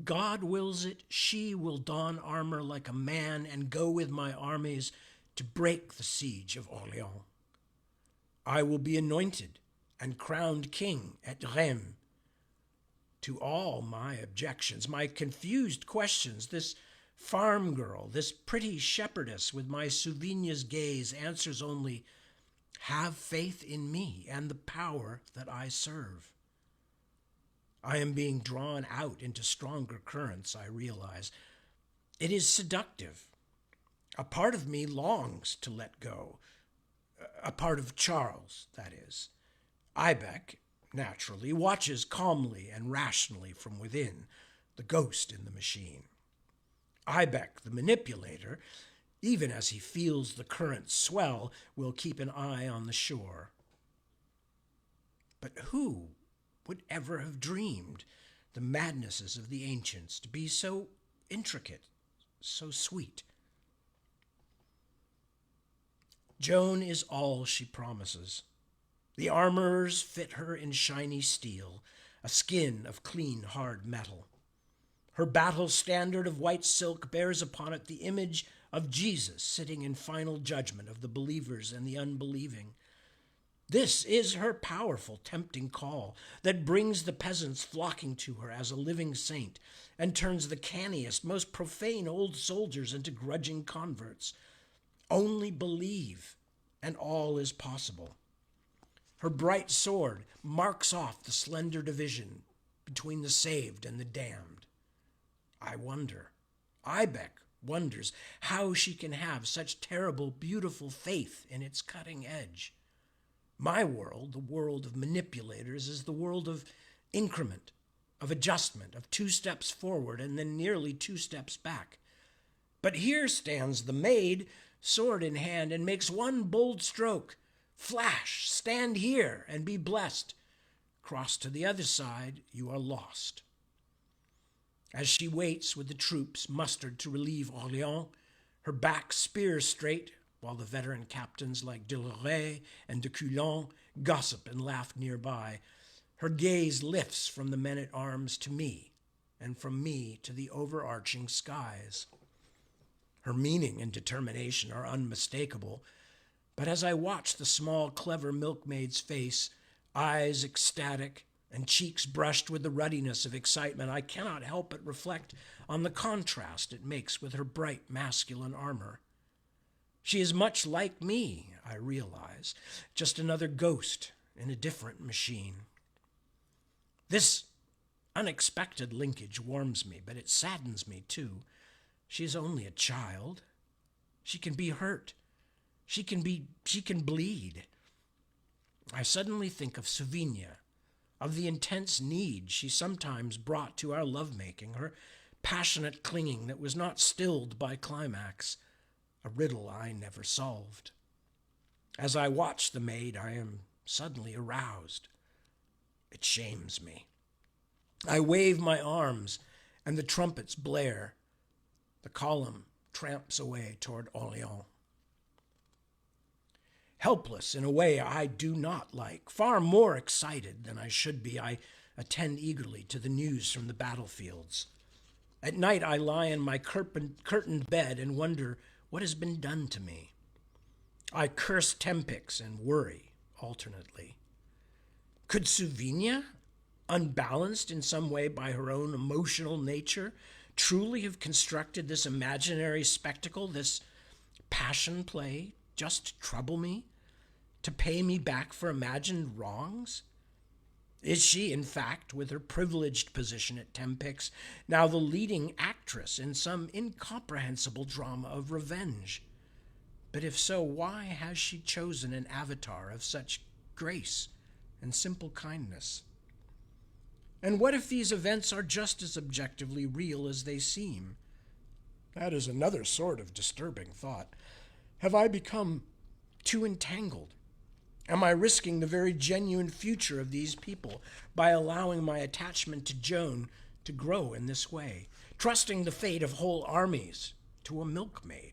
God wills it, she will don armor like a man and go with my armies to break the siege of Orléans. I will be anointed and crowned king at Rheims. To all my objections, my confused questions, this farm girl, this pretty shepherdess with my Souvigne's gaze answers only, have faith in me and the power that I serve. I am being drawn out into stronger currents, I realize. It is seductive. A part of me longs to let go. A part of Charles, that is. Ibec, naturally, watches calmly and rationally from within, the ghost in the machine. Ibec, the manipulator, even as he feels the current swell, will keep an eye on the shore. But who would ever have dreamed the madnesses of the ancients to be so intricate, so sweet? Joan is all she promises. The armorers fit her in shiny steel, a skin of clean, hard metal. Her battle standard of white silk bears upon it the image of Jesus sitting in final judgment of the believers and the unbelieving. This is her powerful, tempting call that brings the peasants flocking to her as a living saint and turns the canniest, most profane old soldiers into grudging converts. Only believe, and all is possible. Her bright sword marks off the slender division between the saved and the damned. I wonder, Ibec wonders, how she can have such terrible, beautiful faith in its cutting edge. My world, the world of manipulators, is the world of increment, of adjustment, of 2 steps forward and then nearly 2 steps back. But here stands the maid, sword in hand, and makes one bold stroke. Flash, stand here and be blessed. Cross to the other side, you are lost. As she waits with the troops mustered to relieve Orléans, her back spear straight, while the veteran captains like de Lorey and de Coulon gossip and laugh nearby, her gaze lifts from the men-at-arms to me, and from me to the overarching skies. Her meaning and determination are unmistakable, but as I watch the small, clever milkmaid's face, eyes ecstatic and cheeks brushed with the ruddiness of excitement, I cannot help but reflect on the contrast it makes with her bright masculine armor. She is much like me, I realize, just another ghost in a different machine. This unexpected linkage warms me, but it saddens me too. She is only a child. She can be hurt. She can bleed. I suddenly think of Savinia, of the intense need she sometimes brought to our lovemaking, her passionate clinging that was not stilled by climax, a riddle I never solved. As I watch the maid, I am suddenly aroused. It shames me. I wave my arms, and the trumpets blare. The column tramps away toward Orléans. Helpless in a way I do not like, far more excited than I should be, I attend eagerly to the news from the battlefields. At night I lie in my curtained bed and wonder what has been done to me. I curse Trumpets and worry alternately. Could Savinia, unbalanced in some way by her own emotional nature, truly have constructed this imaginary spectacle, this passion play, just to trouble me, to pay me back for imagined wrongs? Is she, in fact, with her privileged position at Trumpets, now the leading actress in some incomprehensible drama of revenge? But if so, why has she chosen an avatar of such grace and simple kindness? And what if these events are just as objectively real as they seem? That is another sort of disturbing thought. Have I become too entangled? Am I risking the very genuine future of these people by allowing my attachment to Joan to grow in this way, trusting the fate of whole armies to a milkmaid?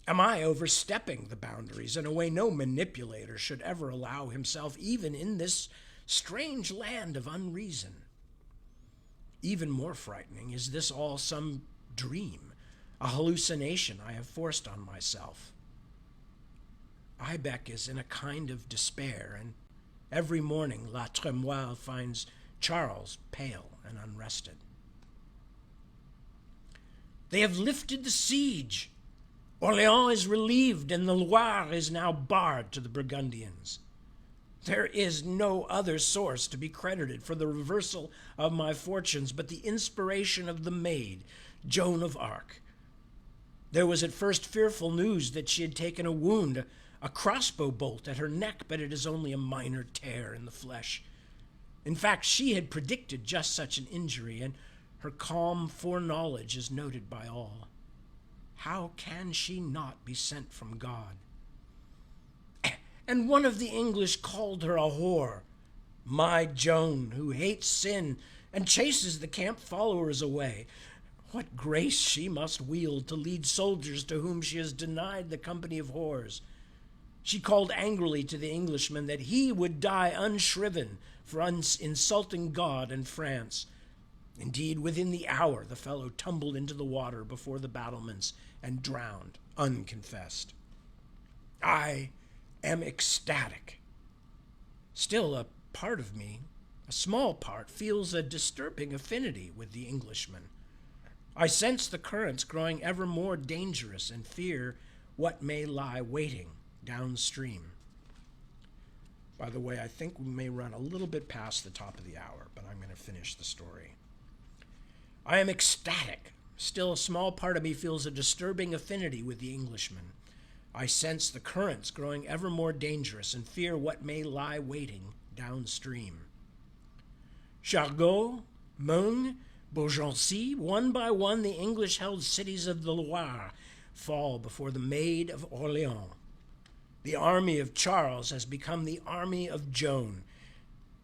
Am I overstepping the boundaries in a way no manipulator should ever allow himself, even in this strange land of unreason? Even more frightening, is this all some dream, a hallucination I have forced on myself? Ibec is in a kind of despair, and every morning La Tremoille finds Charles pale and unrested. They have lifted the siege. Orléans is relieved, and the Loire is now barred to the Burgundians. There is no other source to be credited for the reversal of my fortunes but the inspiration of the maid, Joan of Arc. There was at first fearful news that she had taken a wound, a crossbow bolt at her neck, but it is only a minor tear in the flesh. In fact, she had predicted just such an injury, and her calm foreknowledge is noted by all. How can she not be sent from God? And one of the English called her a whore. My Joan, who hates sin and chases the camp followers away. What grace she must wield to lead soldiers to whom she has denied the company of whores. She called angrily to the Englishman that he would die unshriven for insulting God and France. Indeed, within the hour, the fellow tumbled into the water before the battlements and drowned, unconfessed. I am ecstatic. Still, a part of me, a small part, feels a disturbing affinity with the Englishman. I sense the currents growing ever more dangerous and fear what may lie waiting downstream. By the way, I think we may run a little bit past the top of the hour, but I'm going to finish the story. I am ecstatic. Still, a small part of me feels a disturbing affinity with the Englishman. I sense the currents growing ever more dangerous and fear what may lie waiting downstream. Chargot, Meung, Beaugency, one by one the English-held cities of the Loire fall before the Maid of Orléans. The army of Charles has become the army of Joan.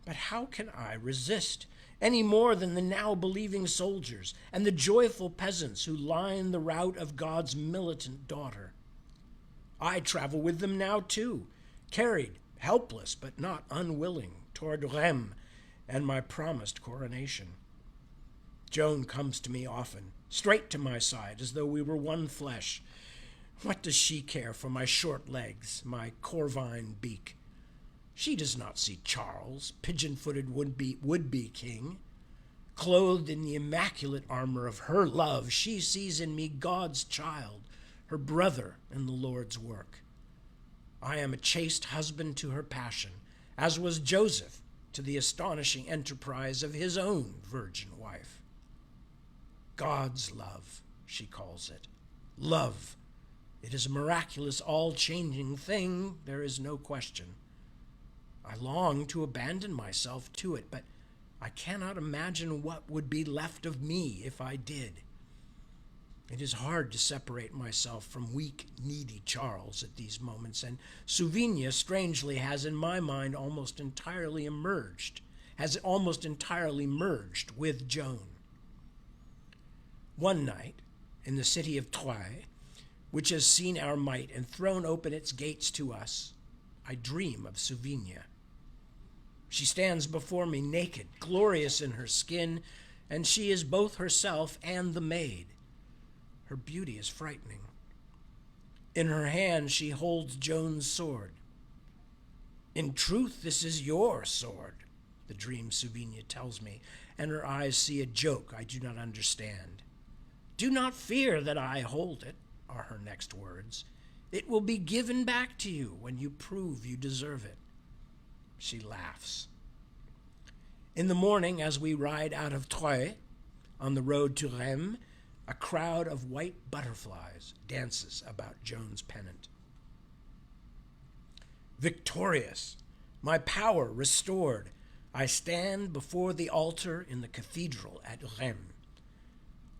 But how can I resist any more than the now believing soldiers and the joyful peasants who line the route of God's militant daughter? I travel with them now too, carried, helpless but not unwilling, toward Rheims and my promised coronation. Joan comes to me often, straight to my side, as though we were one flesh. What does she care for my short legs, my corvine beak? She does not see Charles, pigeon-footed would-be king. Clothed in the immaculate armor of her love, she sees in me God's child, her brother in the Lord's work. I am a chaste husband to her passion, as was Joseph to the astonishing enterprise of his own virgin wife. God's love, she calls it. Love. It is a miraculous, all-changing thing, there is no question. I long to abandon myself to it, but I cannot imagine what would be left of me if I did. It is hard to separate myself from weak, needy Charles at these moments, and Souvigne, strangely, has in my mind almost entirely merged with Joan. One night, in the city of Troyes, which has seen our might and thrown open its gates to us, I dream of Souvigne. She stands before me naked, glorious in her skin, and she is both herself and the maid. Her beauty is frightening. In her hand she holds Joan's sword. In truth, this is your sword, the dream Souvigne tells me, and her eyes see a joke I do not understand. Do not fear that I hold it, are her next words. It will be given back to you when you prove you deserve it. She laughs. In the morning, as we ride out of Troyes on the road to Rheims, a crowd of white butterflies dances about Joan's pennant. Victorious, my power restored, I stand before the altar in the cathedral at Rheims.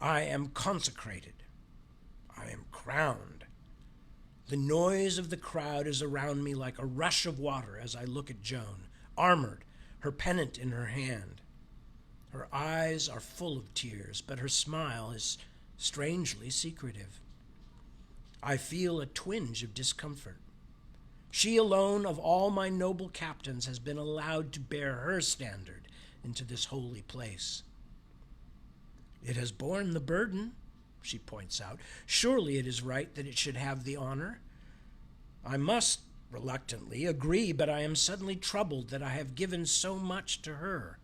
I am consecrated. I am crowned. The noise of the crowd is around me like a rush of water as I look at Joan, armored, her pennant in her hand. Her eyes are full of tears, but her smile is strangely secretive. I feel a twinge of discomfort. She alone of all my noble captains has been allowed to bear her standard into this holy place. It has borne the burden, she points out. Surely it is right that it should have the honor. I must, reluctantly, agree, but I am suddenly troubled that I have given so much to her.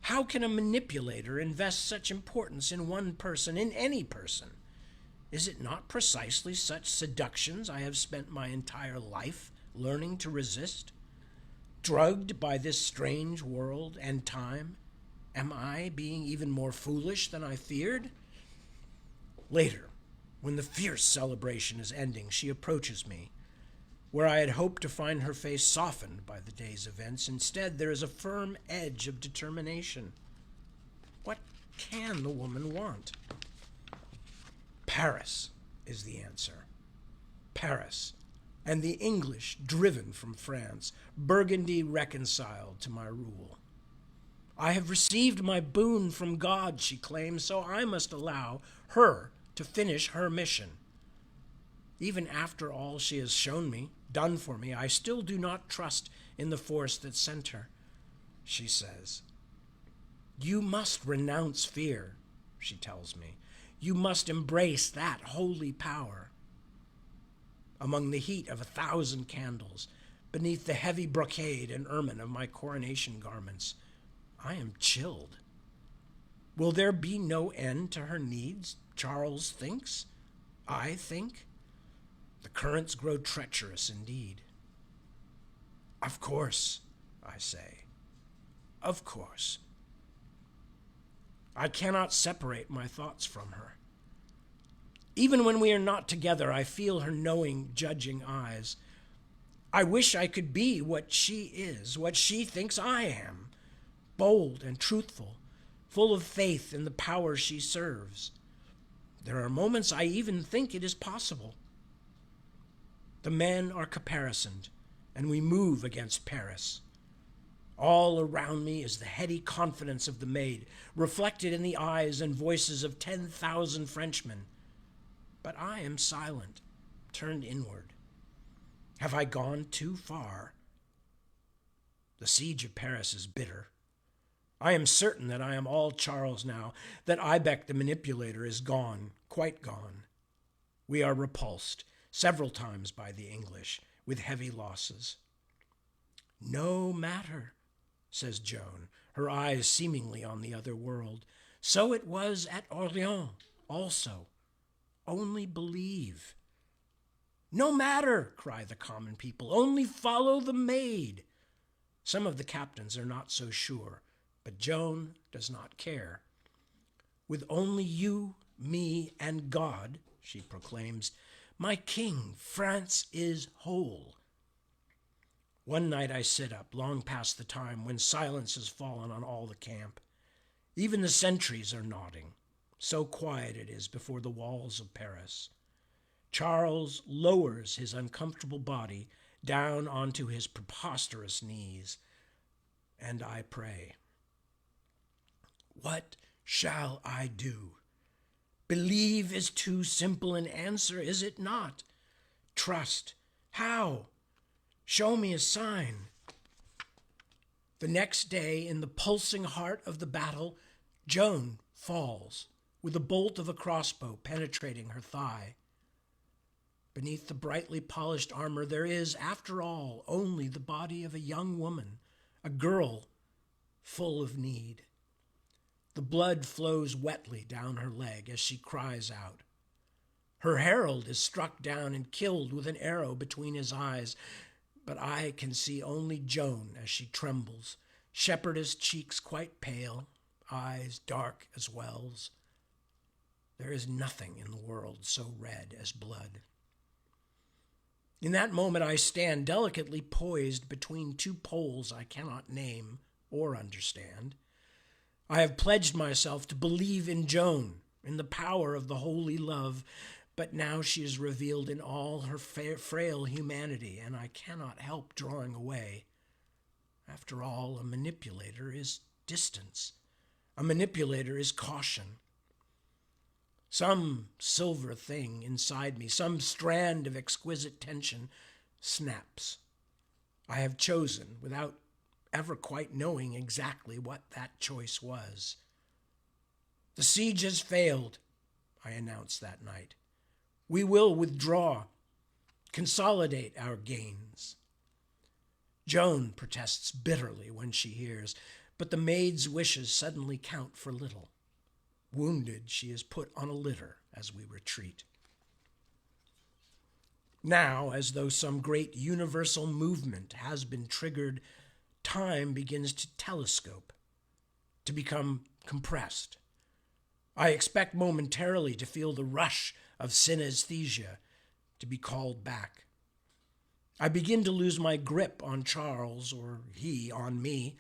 How can a manipulator invest such importance in one person, in any person? Is it not precisely such seductions I have spent my entire life learning to resist? Drugged by this strange world and time, am I being even more foolish than I feared? Later, when the fierce celebration is ending, she approaches me. Where I had hoped to find her face softened by the day's events, instead there is a firm edge of determination. What can the woman want? Paris is the answer. Paris, and the English driven from France, Burgundy reconciled to my rule. I have received my boon from God, she claims, so I must allow her to finish her mission. Even after all she has shown me, done for me, I still do not trust in the force that sent her, she says. You must renounce fear, she tells me. You must embrace that holy power. Among the heat of 1,000 candles, beneath the heavy brocade and ermine of my coronation garments, I am chilled. Will there be no end to her needs, Charles thinks? I think? The currents grow treacherous indeed. Of course, I say. Of course. I cannot separate my thoughts from her. Even when we are not together, I feel her knowing, judging eyes. I wish I could be what she is, what she thinks I am, bold and truthful, full of faith in the power she serves. There are moments I even think it is possible. The men are caparisoned, and we move against Paris. All around me is the heady confidence of the maid, reflected in the eyes and voices of 10,000 Frenchmen. But I am silent, turned inward. Have I gone too far? The siege of Paris is bitter. I am certain that I am all Charles now, that Ibec the manipulator is gone, quite gone. We are repulsed several times by the English, with heavy losses. No matter, says Joan, her eyes seemingly on the other world. So it was at Orleans also. only believe. No matter, cry the common people, only follow the maid. Some of the captains are not so sure, but Joan does not care. With only you, me, and God, she proclaims, my king, France is whole. One night I sit up, long past the time when silence has fallen on all the camp. Even the sentries are nodding. So quiet it is before the walls of Paris. Charles lowers his uncomfortable body down onto his preposterous knees, and I pray. What shall I do? Believe is too simple an answer, is it not? Trust. How? Show me a sign. The next day, in the pulsing heart of the battle, Joan falls, with a bolt of a crossbow penetrating her thigh. Beneath the brightly polished armor, there is, after all, only the body of a young woman, a girl full of need. The blood flows wetly down her leg as she cries out. Her herald is struck down and killed with an arrow between his eyes, but I can see only Joan as she trembles, shepherdess cheeks quite pale, eyes dark as wells. There is nothing in the world so red as blood. In that moment I stand delicately poised between two poles I cannot name or understand. I have pledged myself to believe in Joan, in the power of the holy love, but now she is revealed in all her frail humanity, and I cannot help drawing away. After all, a manipulator is distance. A manipulator is caution. Some silver thing inside me, some strand of exquisite tension, snaps. I have chosen, without ever quite knowing exactly what that choice was. The siege has failed, I announced that night. We will withdraw, consolidate our gains. Joan protests bitterly when she hears, but the maid's wishes suddenly count for little. Wounded, she is put on a litter as we retreat. Now, as though some great universal movement has been triggered, time begins to telescope, to become compressed. I expect momentarily to feel the rush of synesthesia, to be called back. I begin to lose my grip on Charles, or he on me.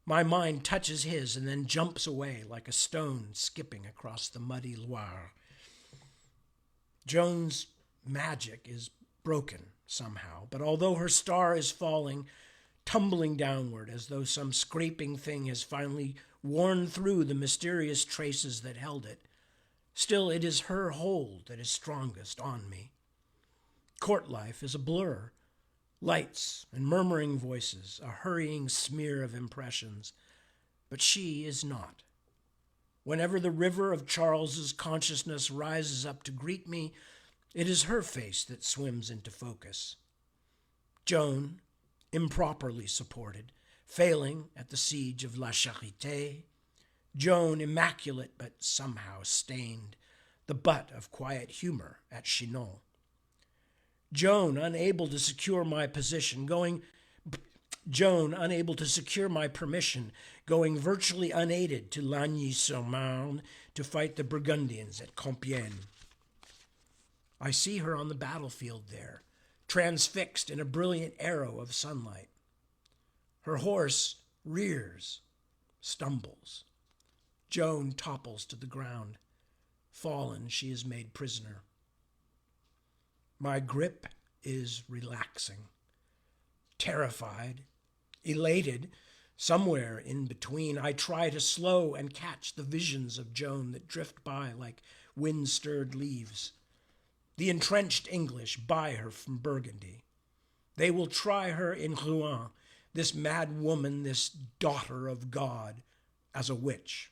My mind touches his and then jumps away like a stone skipping across the muddy Loire. Joan's magic is broken somehow, but although her star is falling, tumbling downward as though some scraping thing has finally worn through the mysterious traces that held it, still it is her hold that is strongest on me. Court life is a blur. Lights and murmuring voices, a hurrying smear of impressions. But she is not. Whenever the river of Charles's consciousness rises up to greet me, it is her face that swims into focus. Joan, improperly supported, failing at the siege of La Charité. Joan, immaculate but somehow stained, the butt of quiet humor at Chinon. Joan, unable to secure my permission, going virtually unaided to Lagny-sur-Marne to fight the Burgundians at Compiègne. I see her on the battlefield there, transfixed in a brilliant arrow of sunlight. Her horse rears, stumbles. Joan topples to the ground. Fallen, she is made prisoner. My grip is relaxing. Terrified, elated, somewhere in between, I try to slow and catch the visions of Joan that drift by like wind-stirred leaves. The entrenched English buy her from Burgundy. They will try her in Rouen, this mad woman, this daughter of God, as a witch.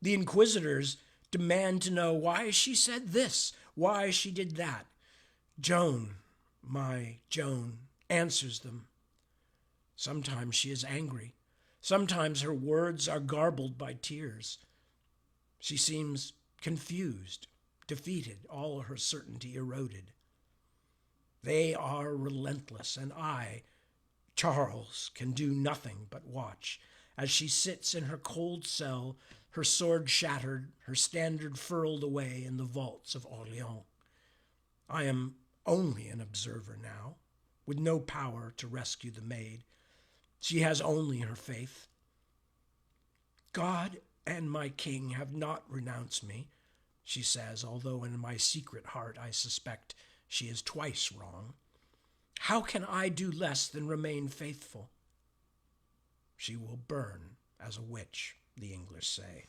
The inquisitors demand to know why she said this, why she did that. Joan, my Joan, answers them. Sometimes she is angry. Sometimes her words are garbled by tears. She seems confused, defeated, all her certainty eroded. They are relentless, and I, Charles, can do nothing but watch as she sits in her cold cell, her sword shattered, her standard furled away in the vaults of Orleans. I am only an observer now, with no power to rescue the maid. She has only her faith. God and my king have not renounced me, she says, although in my secret heart I suspect she is twice wrong. How can I do less than remain faithful? She will burn as a witch, the English say.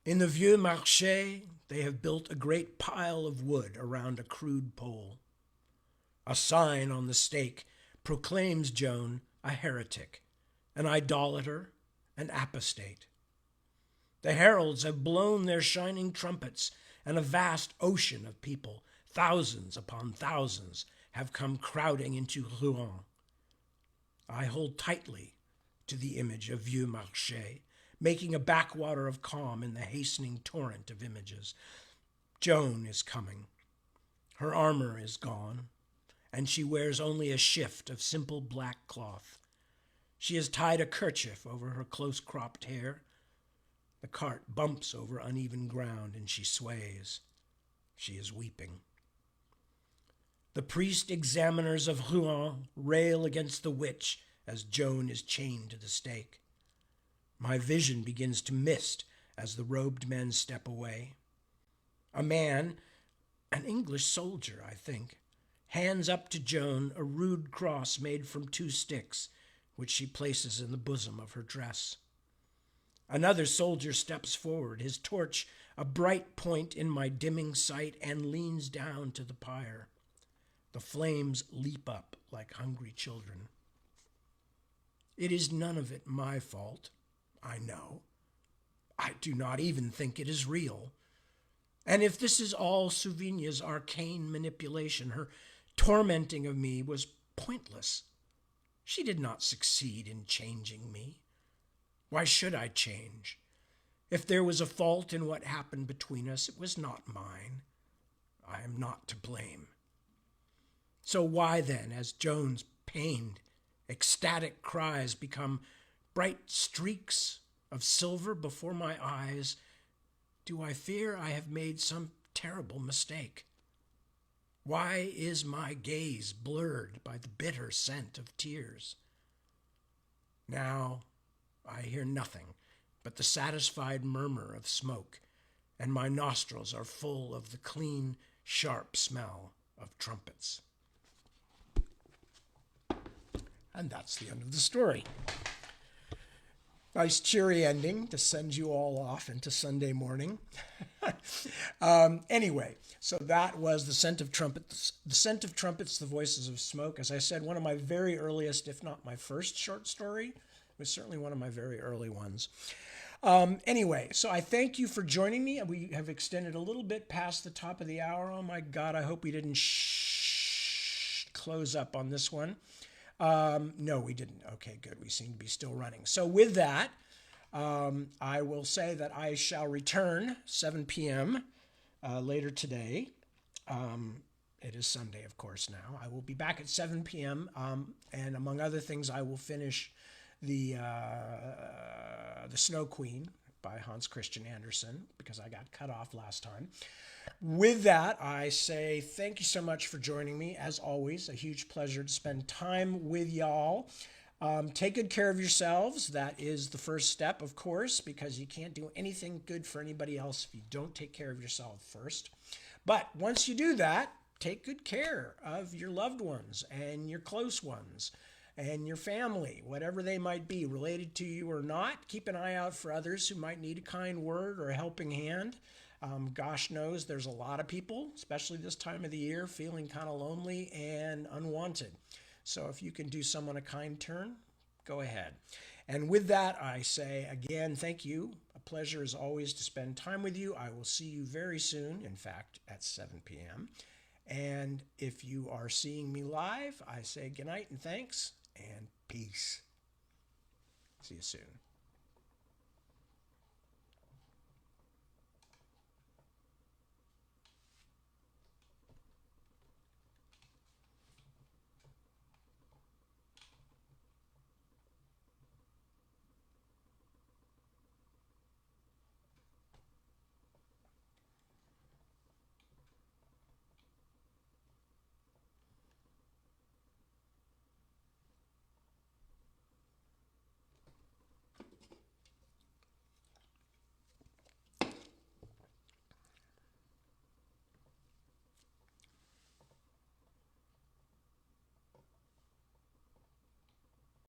In the Vieux Marché, they have built a great pile of wood around a crude pole. A sign on the stake proclaims Joan a heretic, an idolater, an apostate. The heralds have blown their shining trumpets, and a vast ocean of people, thousands upon thousands, have come crowding into Rouen. I hold tightly to the image of Vieux Marché, making a backwater of calm in the hastening torrent of images. Joan is coming. Her armor is gone, and she wears only a shift of simple black cloth. She has tied a kerchief over her close-cropped hair. The cart bumps over uneven ground, and she sways. She is weeping. The priest-examiners of Rouen rail against the witch as Joan is chained to the stake. My vision begins to mist as the robed men step away. A man, an English soldier, I think, hands up to Joan a rude cross made from 2 sticks, which she places in the bosom of her dress. Another soldier steps forward, his torch a bright point in my dimming sight, and leans down to the pyre. The flames leap up like hungry children. It is none of it my fault, I know. I do not even think it is real. And if this is all Souvigne's arcane manipulation, her tormenting of me was pointless. She did not succeed in changing me. Why should I change? If there was a fault in what happened between us, it was not mine. I am not to blame. So why then, as Joan's pained, ecstatic cries become bright streaks of silver before my eyes, do I fear I have made some terrible mistake? Why is my gaze blurred by the bitter scent of tears? Now I hear nothing but the satisfied murmur of smoke, and my nostrils are full of the clean, sharp smell of trumpets. And that's the end of the story. Nice cheery ending to send you all off into Sunday morning. Anyway, so that was The Scent of Trumpets. The Scent of Trumpets, The Voices of Smoke. As I said, one of my very earliest, if not my first short story. It was certainly one of my very early ones. Anyway, so I thank you for joining me. We have extended a little bit past the top of the hour. Oh my God, I hope we didn't close up on this one. No, we didn't. Okay, good. We seem to be still running. So with that, I will say that I shall return 7 p.m. Later today. It is Sunday, of course, now. I will be back at 7 p.m. And among other things, I will finish the Snow Queen by Hans Christian Andersen, because I got cut off last time. With that, I say thank you so much for joining me. As always, a huge pleasure to spend time with y'all. Take good care of yourselves. That is the first step, of course, because you can't do anything good for anybody else if you don't take care of yourself first. But once you do that, take good care of your loved ones and your close ones and your family, whatever they might be, related to you or not. Keep an eye out for others who might need a kind word or a helping hand. Gosh knows there's a lot of people, especially this time of the year, feeling kind of lonely and unwanted. So if you can do someone a kind turn, go ahead. And with that, I say again, thank you. A pleasure as always to spend time with you. I will see you very soon, in fact, at 7 p.m. And if you are seeing me live, I say good night and thanks and peace. See you soon.